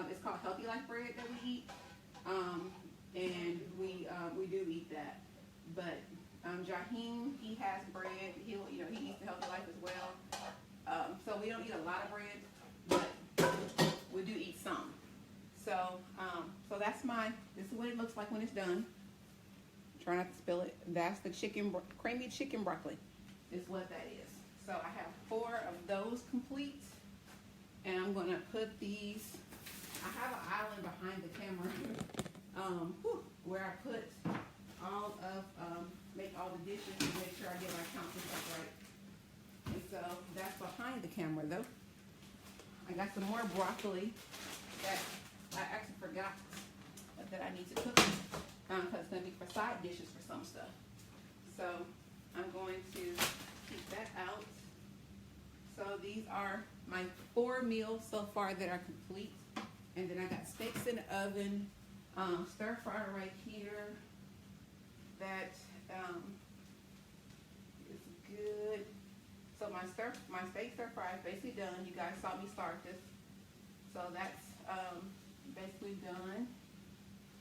it's called Healthy Life bread that we eat, and we do eat that. But Jaheem, he has bread. He eats the Healthy Life as well. So we don't eat a lot of bread, but we do eat some. So, so that's mine. This is what it looks like when it's done. Try not to spill it. That's the creamy chicken broccoli. Is what that is. So I have 4 of those complete, and I'm gonna put these. I have an island behind the camera, where I put all of make all the dishes and make sure I get my counts and stuff right. And so that's behind the camera though. I got some more broccoli that I actually forgot that I need to cook because it's going to be for side dishes for some stuff. So I'm going to keep that out. So these are my 4 meals so far that are complete. And then I got steaks in the oven, stir fry right here. That is good. So my steak stir fry is basically done. You guys saw me start this. So that's basically done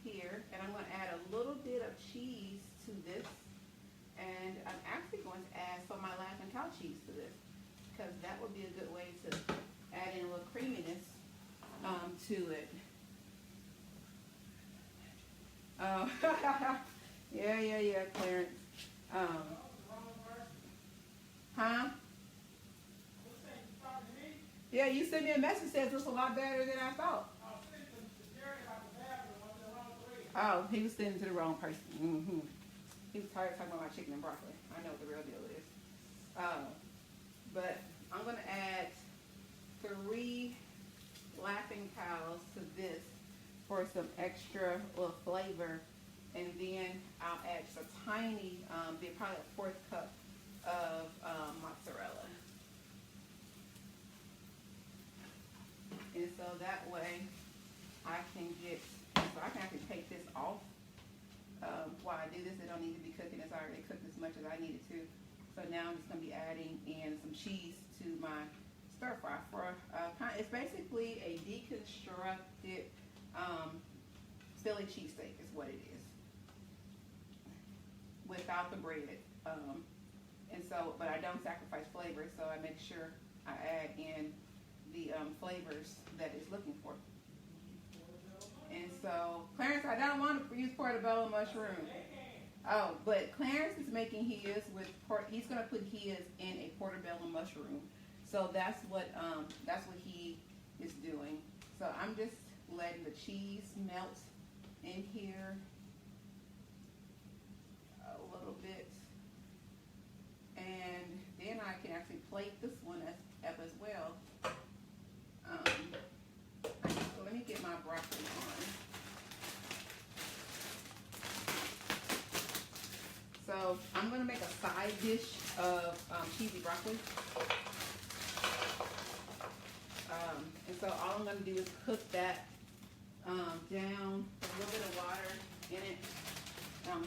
here. And I'm going to add a little bit of cheese to this. And I'm actually going to add some of my lamb and cow cheese to this, because that would be a good way to add in a little creaminess to it. Oh, yeah, Clarence. Huh? Yeah, you sent me a message that says it's a lot better than I thought. Oh, he was sending to the wrong person. Mm-hmm. He was tired of talking about my chicken and broccoli. I know what the real deal is. But I'm going to add 3 laughing cows to this for some extra little flavor. And then I'll add just a tiny, probably a 4th cup of mozzarella. And so that way I can actually take this off. While I do this, it don't need to be cooking. It's already cooked as much as I need it to. So now I'm just going to be adding in some cheese to my stir fry. It's basically a deconstructed Philly cheesesteak is what it is, without the bread. But I don't sacrifice flavor, so I make sure I add in the flavors that it's looking for. And so, Clarence, I don't want to use portobello mushroom. Oh, but Clarence is making his with he's going to put his in a portobello mushroom. So that's what he is doing. So I'm just letting the cheese melt in here a little bit. And then I can actually plate this one up as well. dish of cheesy broccoli. And so all I'm going to do is cook that down with a little bit of water in it.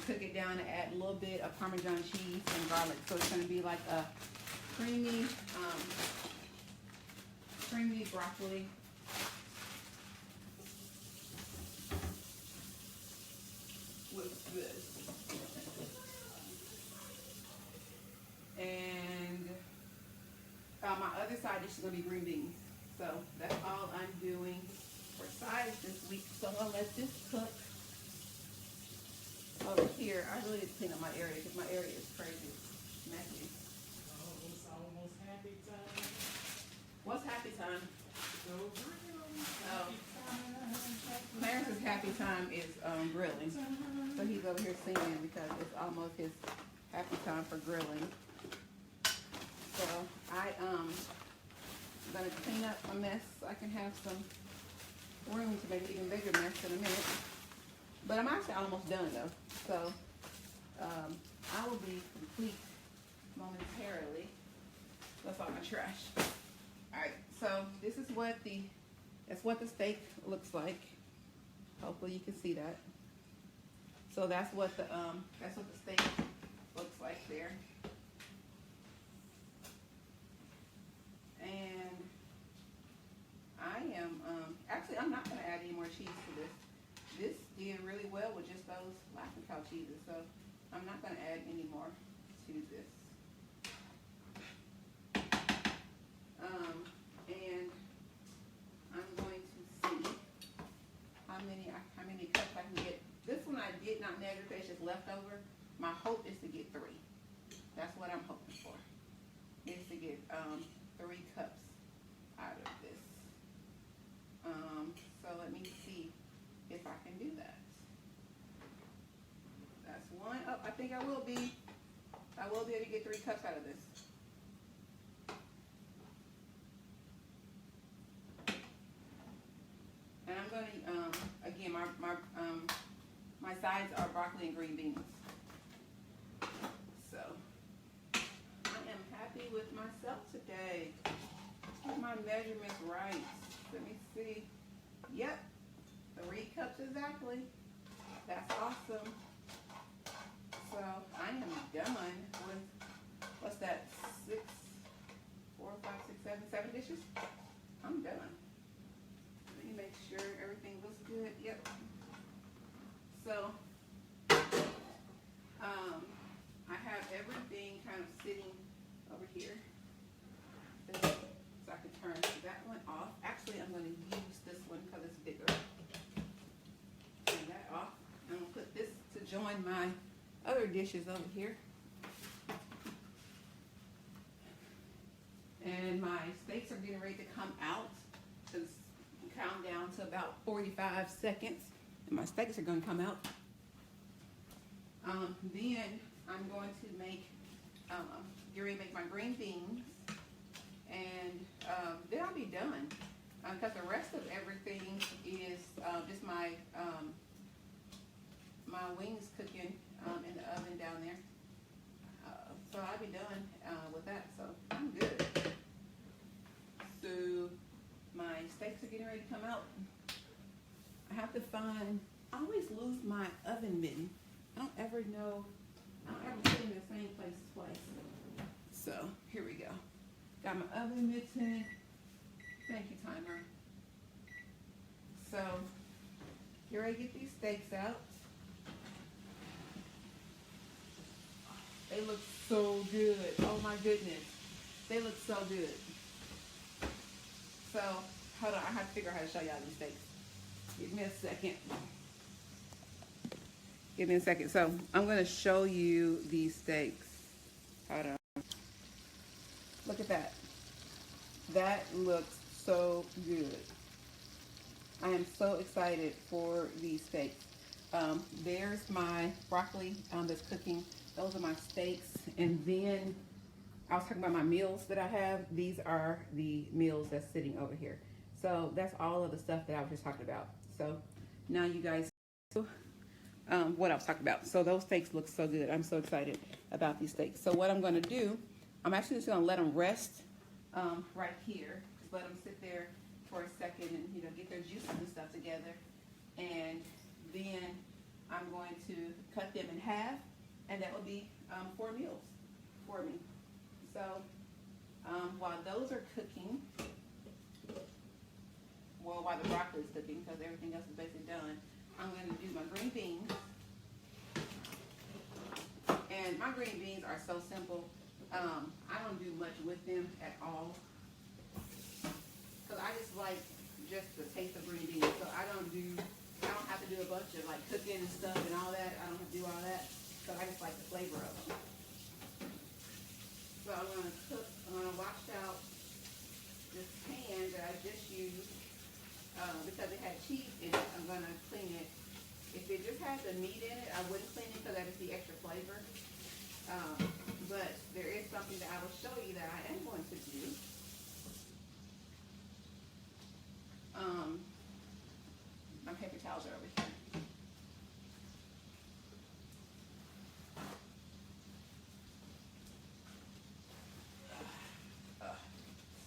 Cook it down and add a little bit of Parmesan cheese and garlic. So it's going to be like a creamy broccoli. With this. And my other side dish is going to be green beans. So that's all I'm doing for sides this week. So I'm going to let this cook. Over here, I really need to clean up my area because my area is crazy. Messy. Oh, it's almost happy time. What's happy time? So Oh. Clarence's happy time is grilling. So he's over here singing because it's almost his happy time for grilling. So I'm gonna clean up a mess so I can have some room to make an even bigger mess in a minute. But I'm actually almost done though. So I will be complete momentarily. That's all my trash. Alright, so this is what that's what the steak looks like. Hopefully you can see that. So that's what the steak looks like there. And I am actually I'm not gonna add any more cheese to this. This did really well with just those Laughing Cow cheeses, so I'm not gonna add any more to this. And I'm going to see how many cups I can get. This one I did not measure because it's just leftover. My hope is to get 3. That's what I'm hoping for. Is to get 3 cups out of this. So let me see if I can do that. That's one. Oh, I think I will be able to get 3 cups out of this. And I'm going to, again, my sides are broccoli and green beans. So, I am happy with myself today. Get my measurements right. Let me see. Yep, 3 cups exactly. That's awesome. So, I am done with, what's that, 6, 4, 5, 6, 7 dishes? I'm done. Let me make sure everything looks good. Yep. So, I have everything kind of sitting over here. So I can turn that one off. Actually, I'm going to use this one because it's bigger. Turn that off. I'm going to put this to join my other dishes over here. And my steaks are getting ready to come out. Just count down to about 45 seconds. And my steaks are going to come out. Then I'm going to make, make my green beans. And then I'll be done. Because the rest of everything is just my wings cooking in the oven down there. So I'll be done with that. So I'm good. So my steaks are getting ready to come out. I have to find, I always lose my oven mitten. I don't ever put it in the same place twice. So here we go. Got my oven mitten. Thank you, timer. So here I get these steaks out. They look so good. Oh my goodness. They look so good. So hold on, I have to figure out how to show y'all these steaks. Give me a second. Give me a second. So I'm going to show you these steaks. Hold on. Look at that. That looks so good. I am so excited for these steaks. There's my broccoli that's cooking. Those are my steaks. And then I was talking about my meals that I have. These are the meals that's sitting over here. So that's all of the stuff that I was just talking about. So now you guys know what I was talking about. So those steaks look so good. I'm so excited. about these steaks. So what I'm going to do, I'm actually just going to let them rest right here. Just let them sit there for a second and, you know, get their juices and stuff together. And then I'm going to cut them in half, and that will be 4 meals for me. So while those are cooking, well, while the broccoli is cooking, because everything else is basically done, I'm going to do my green beans. And my green beans are so simple. I don't do much with them at all, because I just like just the taste of green beans. So I don't have to do a bunch of like cooking and stuff and all that. I don't have to do all that. So I just like the flavor of them. So I'm going to wash out this pan that I just used because it had cheese in it. I'm going to clean it. If it just has the meat in it, I wouldn't clean it because that is the extra flavor. But there is something that I will show you that I am going to do. My paper towels are over here.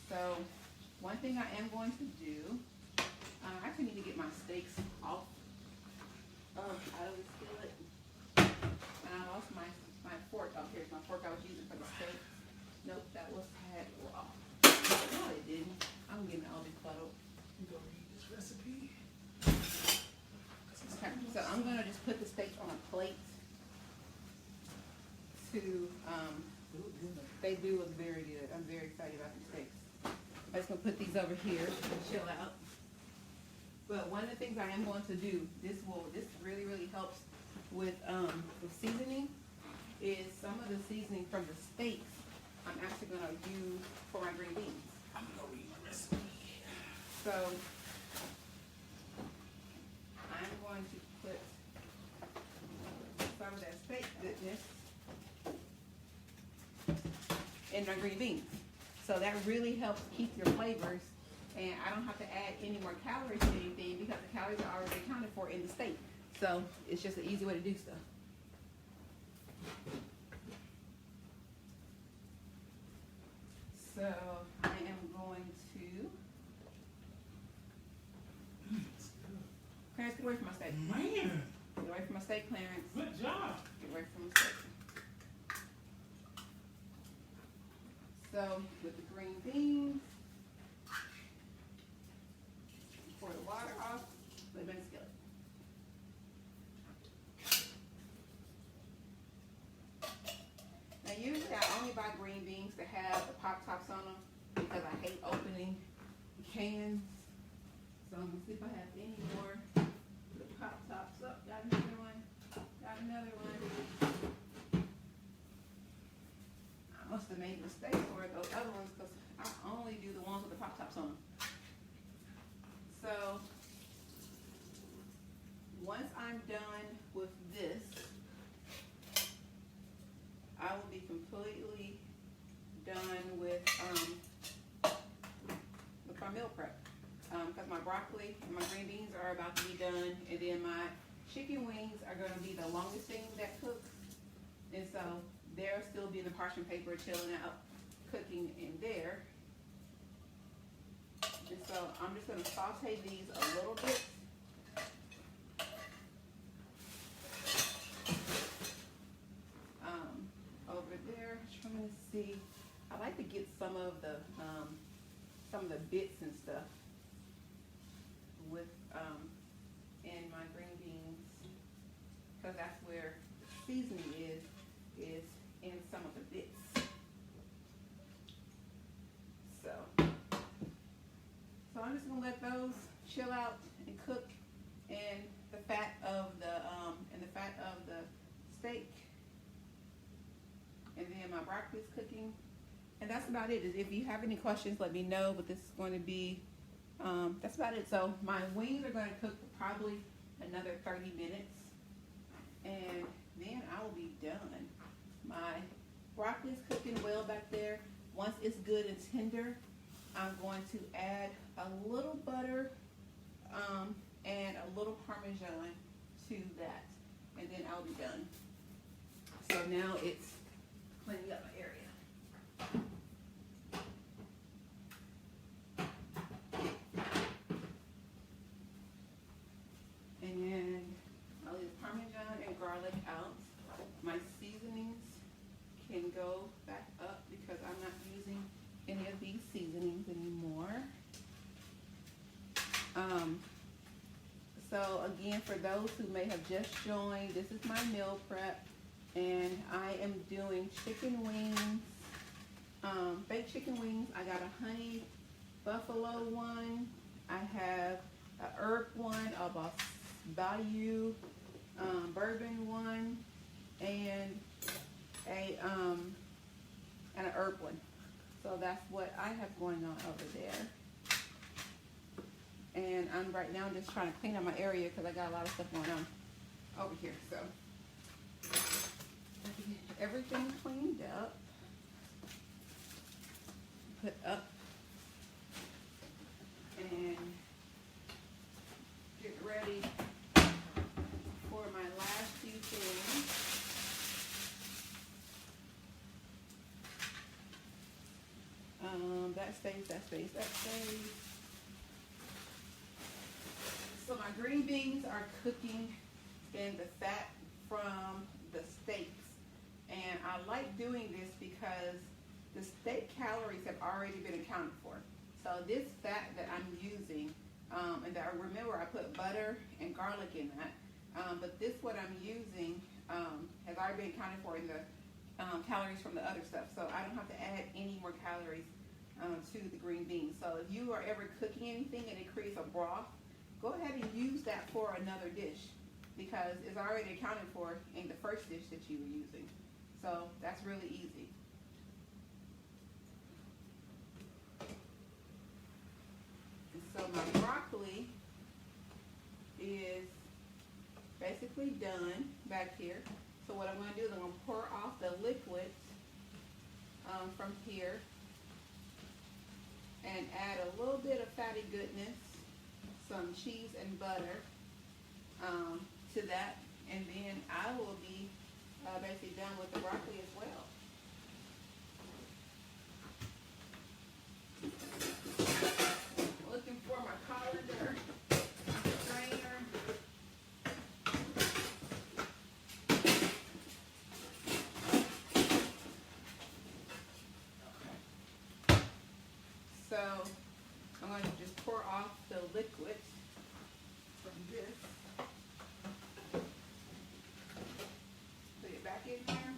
So one thing I am going to do, I actually need to get my steaks off out of the skillet. And I lost my fork. Oh, here's my fork I was using for the steak. Nope, that was had raw. No, it didn't. I'm getting all befuddled. You go read this recipe. Okay, so I'm gonna just put the steaks on a plate to, they do look very good. I'm very excited about these steaks. I'm just gonna put these over here and chill out. But one of the things I am going to do, this really, really helps with seasoning, is some of the seasoning from the steaks I'm actually gonna use for my green beans. I'm gonna read my recipe. So I'm going to put some of that steak goodness in my green beans. So that really helps keep your flavors, and I don't have to add any more calories to anything because the calories are already accounted for in the steak. So it's just an easy way to do stuff. So I am going to, Clarence, get away from my steak. Man, Get away from my steak, Clarence. good job. Get away from my steak. So with the green beans, pour the water off, put them in the skillet. Now usually I only buy green beans to have the pop tops on them because I hate opening cans. So I'm gonna see if I have any more pop tops. Up, got another one. Got another one. I must have made a mistake for those other ones because I only do the ones with the pop tops on them. So once I'm done with this, I will be completely done with my meal prep. Because my broccoli and my green beans are about to be done, and then my chicken wings are going to be the longest thing that cooks. And so they'll still be in the parchment paper chilling out, cooking in there. And so I'm just going to saute these a little bit. Over there, trying to see. I like to get some of the bits and stuff with in my green beans, because that's where the seasoning is in some of the bits. So I'm just gonna let those chill out and cook in the fat of the steak. And then my broccoli is cooking. And that's about it. If you have any questions, let me know. But this is going to be, that's about it. So my wings are going to cook for probably another 30 minutes. And then I will be done. My broccoli is cooking well back there. Once it's good and tender, I'm going to add a little butter and a little Parmesan to that. And then I'll be done. So now it's cleaning up my area. And I'll leave Parmesan and garlic out. My seasonings can go back up because I'm not using any of these seasonings anymore. So again, for those who may have just joined, this is my meal prep, and I am doing chicken wings, baked chicken wings. I got a honey buffalo one. I have a herb one, a Bayou bourbon one, and an herb one. So that's what I have going on over there. And I'm right now just trying to clean up my area because I got a lot of stuff going on over here. So everything cleaned up, put up, and get ready for my last few things. That stays. So my green beans are cooking in the fat from the steaks. And I like doing this because the steak calories have already been accounted for. So this fat that I'm using, and that remember I put butter and garlic in that, but this what I'm using has already been accounted for in the calories from the other stuff. So I don't have to add any more calories to the green beans. So if you are ever cooking anything and it creates a broth, go ahead and use that for another dish because it's already accounted for in the first dish that you were using. So that's really easy. And so my broccoli is basically done back here. So what I'm going to do is I'm going to pour off the liquids from here and add a little bit of fatty goodness, some cheese and butter to that, and then I will be basically done with the broccoli as well. Looking for my colander strainer. So I'm going to just pour off the liquid from this. Put it back in there.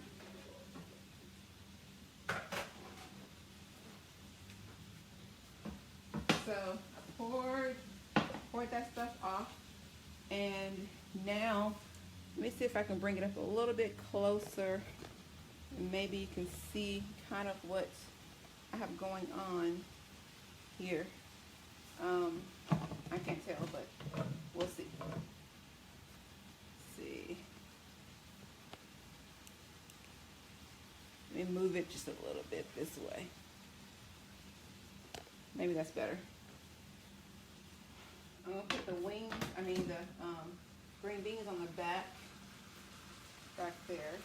So I poured that stuff off, and now let me see if I can bring it up a little bit closer, and maybe you can see kind of what I have going on here. I can't tell, but we'll see. Let me move it just a little bit this way. Maybe that's better. I'm gonna put the green beans on the back there.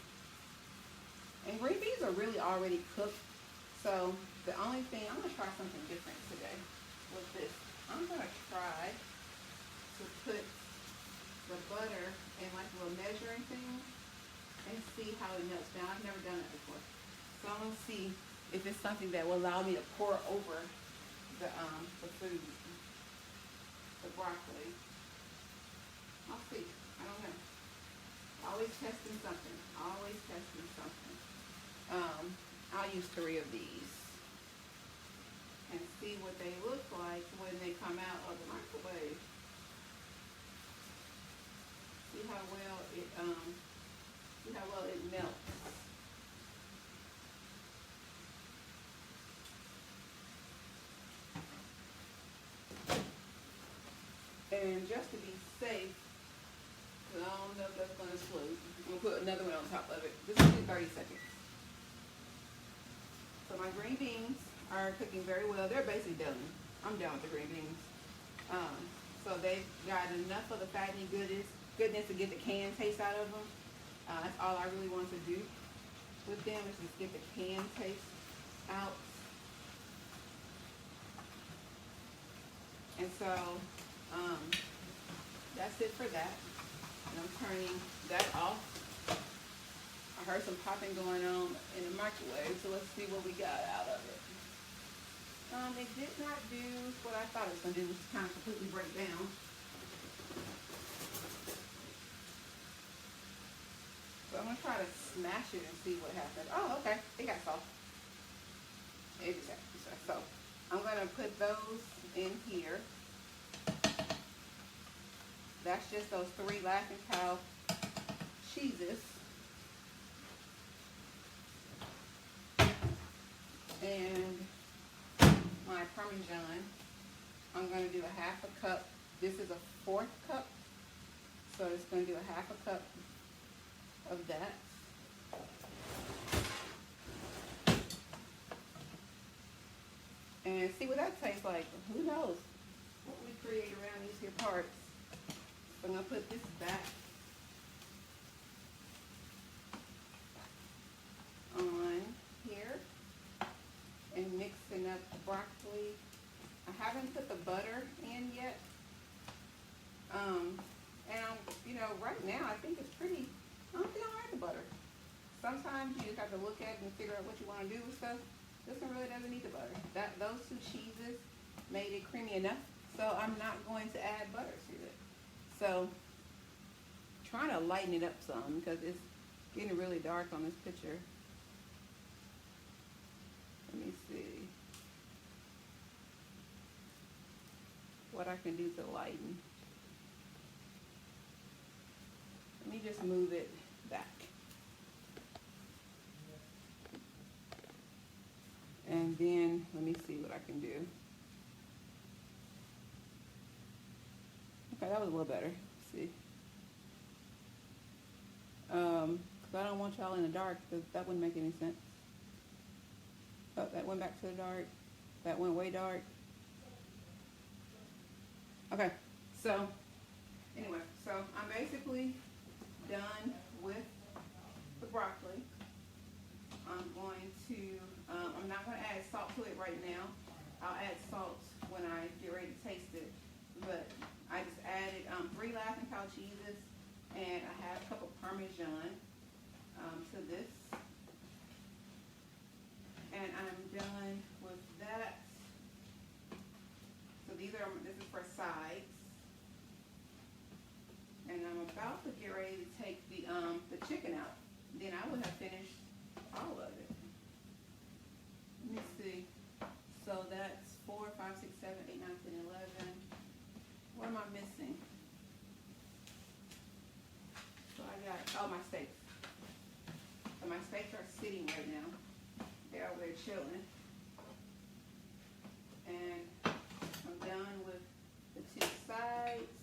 And green beans are really already cooked. So the only thing, I'm gonna try something different today with this. I'm gonna try to put the butter in like a little measuring thing and see how it melts. Now I've never done that before. So I'm gonna see if it's something that will allow me to pour over the food, the broccoli. I'll see. I don't know. Always testing something. I'll use 3 of these and see what they look like when they come out of the microwave. See how well it melts. And just to be safe, because I don't know if that's going to explode, I'm going to put another one on top of it. This will do 30 seconds. So my green beans are cooking very well. They're basically done. I'm done with the green beans. So they've got enough of the fatty goodness to get the canned taste out of them. That's all I really want to do. with them is just get the can taste out. And so, that's it for that. And I'm turning that off. I heard some popping going on in the microwave, so let's see what we got out of it. It did not do what I thought it was going to do, which is kind of completely break down. So I'm going to try to smash it and see what happens. Oh, okay. It got soft. Exactly. So I'm going to put those in here. That's just those 3 Laughing Cow cheeses. And my Parmesan, I'm going to do a 1/2 cup. This is a 1/4 cup. So it's going to do a 1/2 cup of that. And see what that tastes like. Who knows what we create around these here parts. So I'm going to put this back on here and mixing up the broccoli. I haven't put the butter in yet. And I'm, right now I think it's pretty, I don't think I like the butter. Sometimes you just have to look at it and figure out what you want to do with stuff. This one really doesn't need the butter. Those 2 cheeses made it creamy enough, so I'm not going to add butter to it. So, trying to lighten it up some because it's getting really dark on this picture. Let me see what I can do to lighten. Let me just move it back. And then, let me see what I can do. Okay, that was a little better. Let's see. Because I don't want y'all in the dark, because that wouldn't make any sense. Oh, that went back to the dark. That went way dark. Okay, so, anyway, so I'm basically done with the broccoli. I'm going to, I'm not going to add salt to it right now. I'll add salt when I get ready to taste it. But I just added 3 Laughing Cow cheeses and a 1/2 cup of Parmesan to this. And I'm done with that. So this is for sides. And I'm about to get ready to take the chicken out. Then I would have finished all of it. Let me see. So that's 4, 5, 6, 7, 8, 9, 10, 11. What am I missing? So I got, my steaks. So my steaks are sitting right now. They're over there chilling. And I'm done with the 2 sides.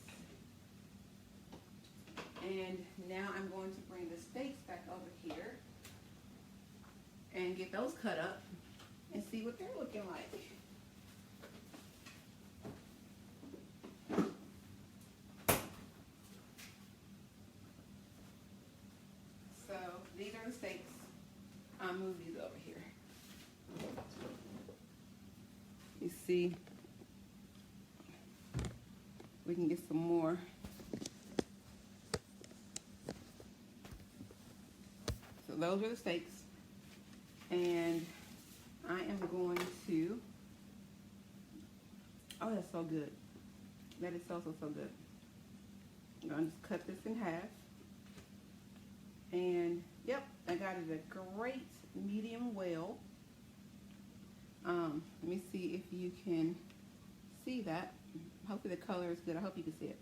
And now I'm going to bring the steaks back over here and get those cut up and see what they're looking like. So these are the steaks. I'll move these over here. You see, we can get some more. So those are the steaks. And I am going to, oh, that's so good. That is so good. I'm going to just cut this in half. And, yep, I got it a great medium well. Let me see if you can see that. Hopefully the color is good. I hope you can see it.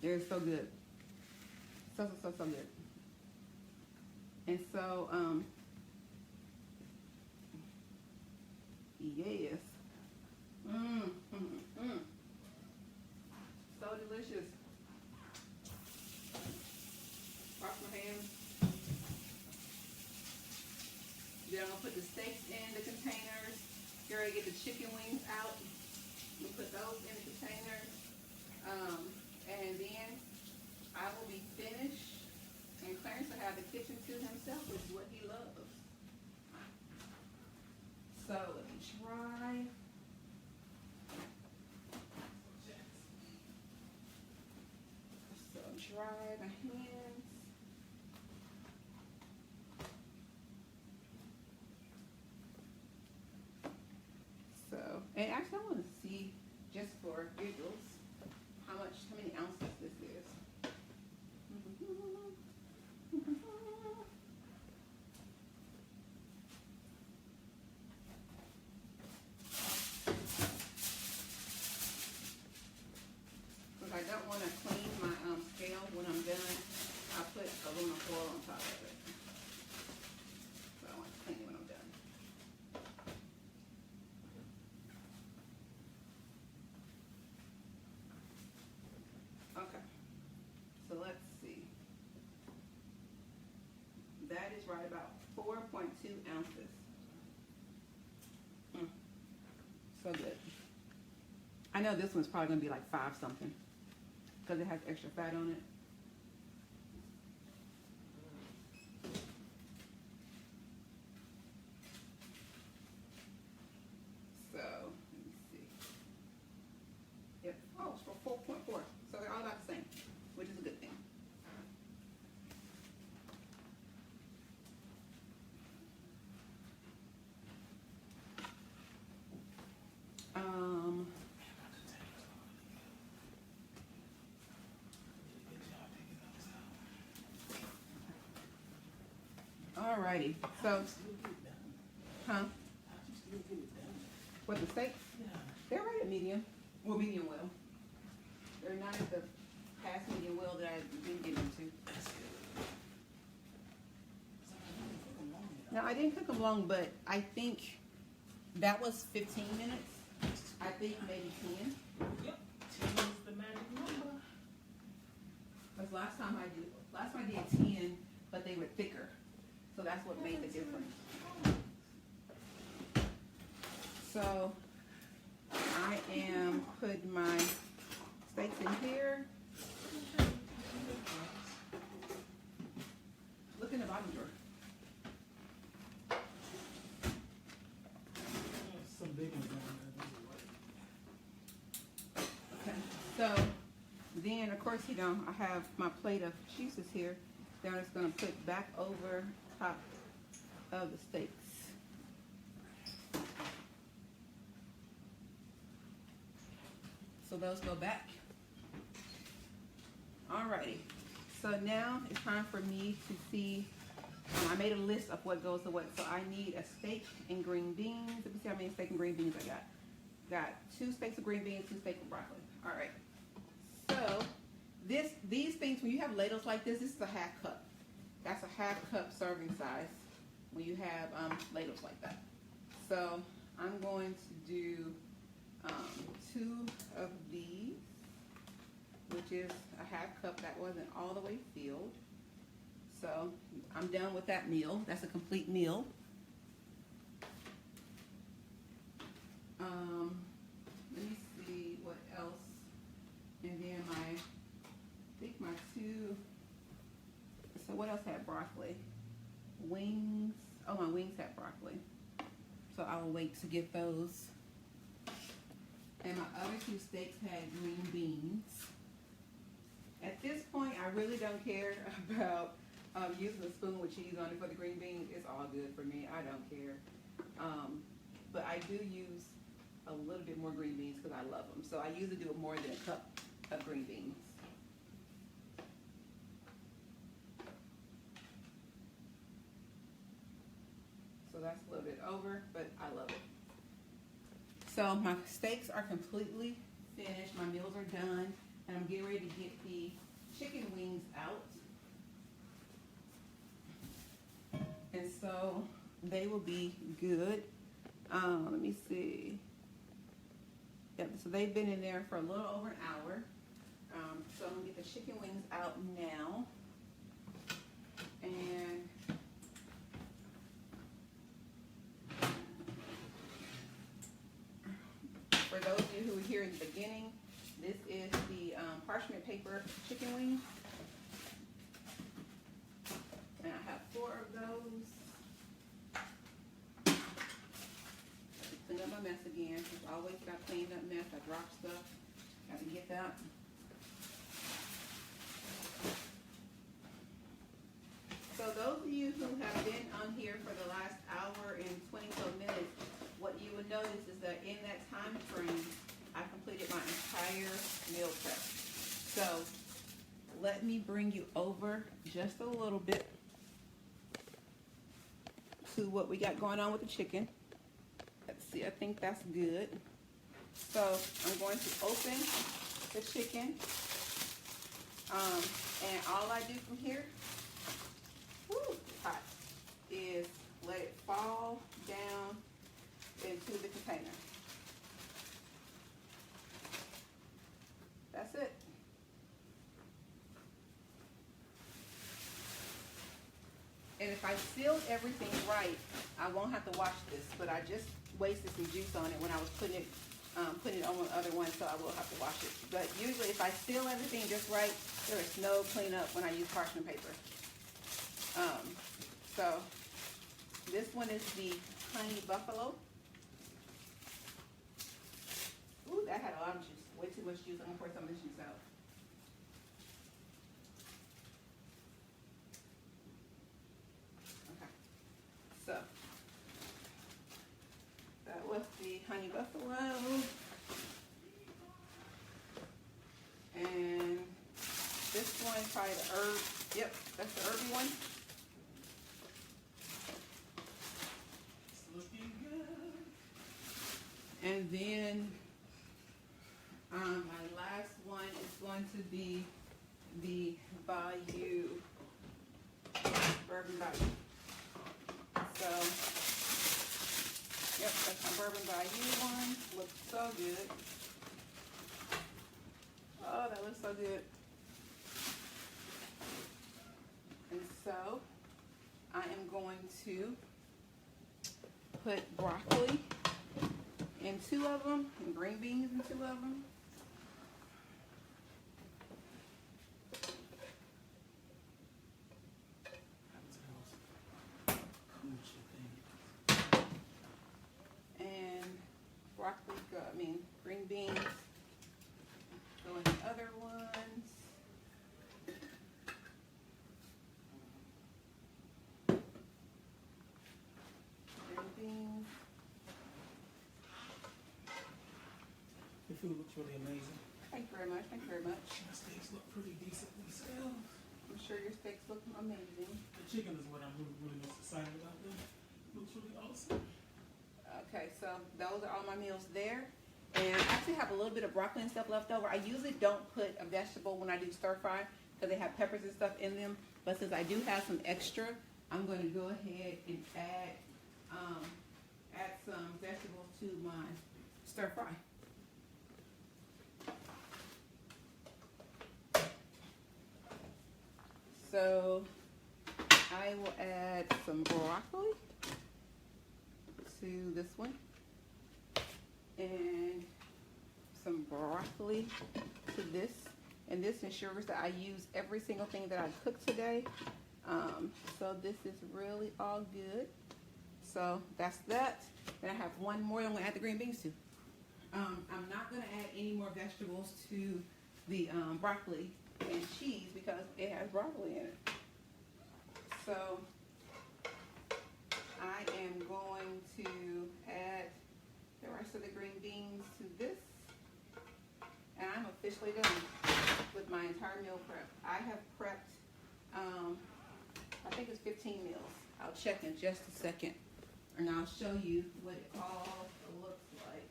It is so good. So good. And so, yes. So delicious. Wash my hands. Then I'm going to put the steaks in the containers. Get ready to get the chicken wings out. I'm going to put those in the containers. And then I will be finished And Clarence will have the kitchen to himself, which is what he loves. So let me try. So dry my hands. So, and actually I want to see, just for giggles, how many ounces this is. Because I don't want to clean my scale when I'm done. I'll put aluminum foil on top of it. So I want to clean it when I'm done. Okay. So let's see. That is right about 4.2 ounces. So good. I know this one's probably going to be like 5 something because it has extra fat on it. So, let me see. Yep. Oh, it's for 4.4. So they're all about the same, which is a good thing. Alrighty. So, huh? What, the steaks? They're right at medium. Well, medium well. They're not at the past medium well that I didn't get into. No, I didn't cook them long, but I think that was 15 minutes. I think maybe 10. Yep, 10 is the magic number. Because last time I did 10, but they were thicker. So that's what made the difference. So I am putting my steaks in here. Look in the bottom drawer. Some big ones down there. Okay. So then, of course, I have my plate of cheeses here. Then I'm just going to put back over top of the steaks. So those go back. Alrighty. So now it's time for me to see. I made a list of what goes to what. So I need a steak and green beans. Let me see how many steak and green beans I got. Got 2 steaks of green beans, 2 steaks of broccoli. All right. So these things, when you have ladles like this is a half cup. That's a half cup serving size when you have ladles like that. So I'm going to do 2 of these, which is a half cup. That wasn't all the way filled. So I'm done with that meal. That's a complete meal. Let me see what else. And then I think my 2, so what else had broccoli? Wings. Oh, my wings had broccoli. So I'll wait to get those. And my other 2 steaks had green beans. At this point, I really don't care about using a spoon with cheese on it for the green beans. It's all good for me. I don't care. But I do use a little bit more green beans because I love them. So I usually do more than a cup of green beans. So that's a little bit over, but I love it. So my steaks are completely finished. My meals are done. And I'm getting ready to get the chicken wings out. And so they will be good. Let me see. Yep, so they've been in there for a little over an hour. So I'm going to get the chicken wings out now. And for those of you who were here in the beginning, this is the parchment paper chicken wings. mess again. As always, got cleaned up mess. I dropped stuff. Got to get that. So those of you who have been on here for the last hour and 20 so minutes, what you would notice is that in that time frame, I completed my entire meal prep. So let me bring you over just a little bit to what we got going on with the chicken. Let's see, I think that's good. So I'm going to open the chicken. And all I do from here, whoo, it's hot, is let it fall down into the container. That's it. And if I sealed everything right, I won't have to wash this, but I just wasted some juice on it when I was putting it on the other one, so I will have to wash it. But usually if I seal everything just right, there is no cleanup when I use parchment paper. So this one is the honey buffalo. Ooh, that had a lot of juice, way too much juice. I'm gonna pour some of this juice out. So that was the honey buffalo, and this one is probably the herb. Yep, that's the herby one. It's looking good. And then my last one is going to be the Bayou, Bourbon Bayou. So, yep, that's my Bourbon Bayou one. Looks so good. Oh, that looks so good. And so, I am going to put broccoli in 2 of them, and green beans in 2 of them. Broccoli go, green beans go in the other ones. Green beans. The food looks really amazing. Thank you very much, thank you very much. My steaks look pretty decent themselves. I'm sure your steaks look amazing. The chicken is what I'm really most excited about. Them. Looks really awesome. Okay, so those are all my meals there. And I actually have a little bit of broccoli and stuff left over. I usually don't put a vegetable when I do stir fry because they have peppers and stuff in them. But since I do have some extra, I'm going to go ahead and add some vegetables to my stir fry. So I will add some broccoli to this one, and some broccoli to this, and this ensures that I use every single thing that I cooked today. So this is really all good. So that's that. Then I have one more I'm going to add the green beans to. I'm not going to add any more vegetables to the broccoli and cheese because it has broccoli in it. So I am going to add the rest of the green beans to this, and I'm officially done with my entire meal prep. I have prepped, I think it's 15 meals. I'll check in just a second, and I'll show you what it all looks like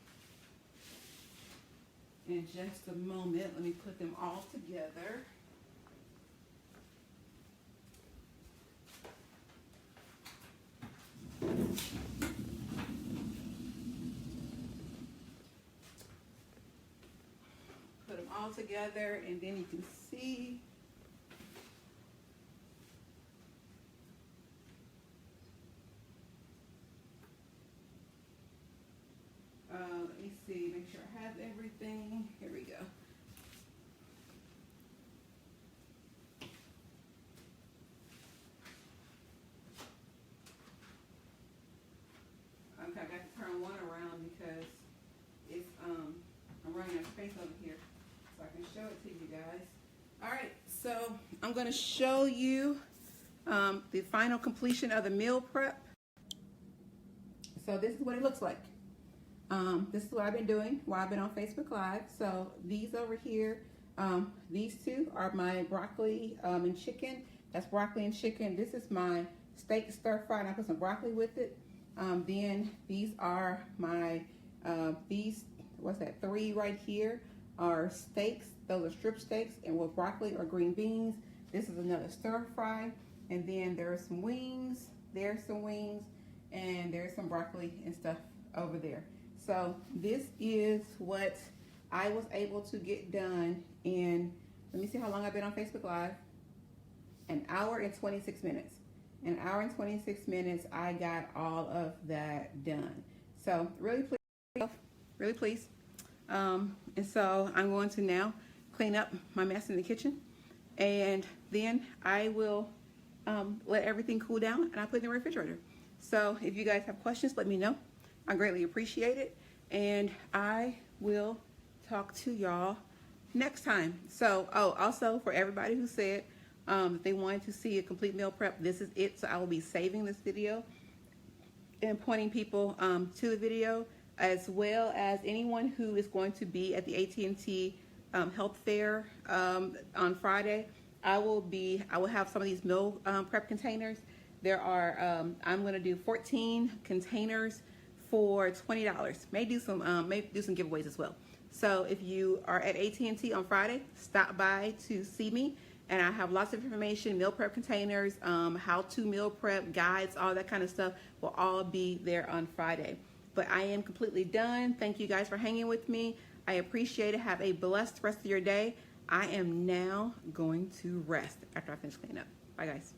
in just a moment. Let me put them all together. Put them all together, and then you can see let me see, make sure I have everything. Here we go. Okay, I got the turn one around because it's I'm running out of space over here, so I can show it to you guys. All right, so I'm going to show you the final completion of the meal prep. So this is what it looks like. This is what I've been doing while I've been on Facebook Live. So these over here, these two are my broccoli and chicken. That's broccoli and chicken. This is my steak stir fry, and I put some broccoli with it. Then these are my, what's that, 3 right here are steaks. Those are strip steaks and with broccoli or green beans. This is another stir fry. And then there are some wings. There's some wings. And there's some broccoli and stuff over there. So this is what I was able to get done in, let me see how long I've been on Facebook Live. An hour and 26 minutes. An hour and 26 minutes, I got all of that done. So really pleased, really pleased. And so I'm going to now clean up my mess in the kitchen. And then I will let everything cool down and I put it in the refrigerator. So if you guys have questions, let me know. I greatly appreciate it. And I will talk to y'all next time. So, also for everybody who said they wanted to see a complete meal prep, this is it. So I will be saving this video and pointing people to the video, as well as anyone who is going to be at the AT&T Health Fair on Friday. I will have some of these meal prep containers. There are, I'm going to do 14 containers for $20. May do some giveaways as well. So if you are at AT&T on Friday, stop by to see me. And I have lots of information, meal prep containers, how to meal prep, guides, all that kind of stuff will all be there on Friday. But I am completely done. Thank you guys for hanging with me. I appreciate it. Have a blessed rest of your day. I am now going to rest after I finish cleaning up. Bye, guys.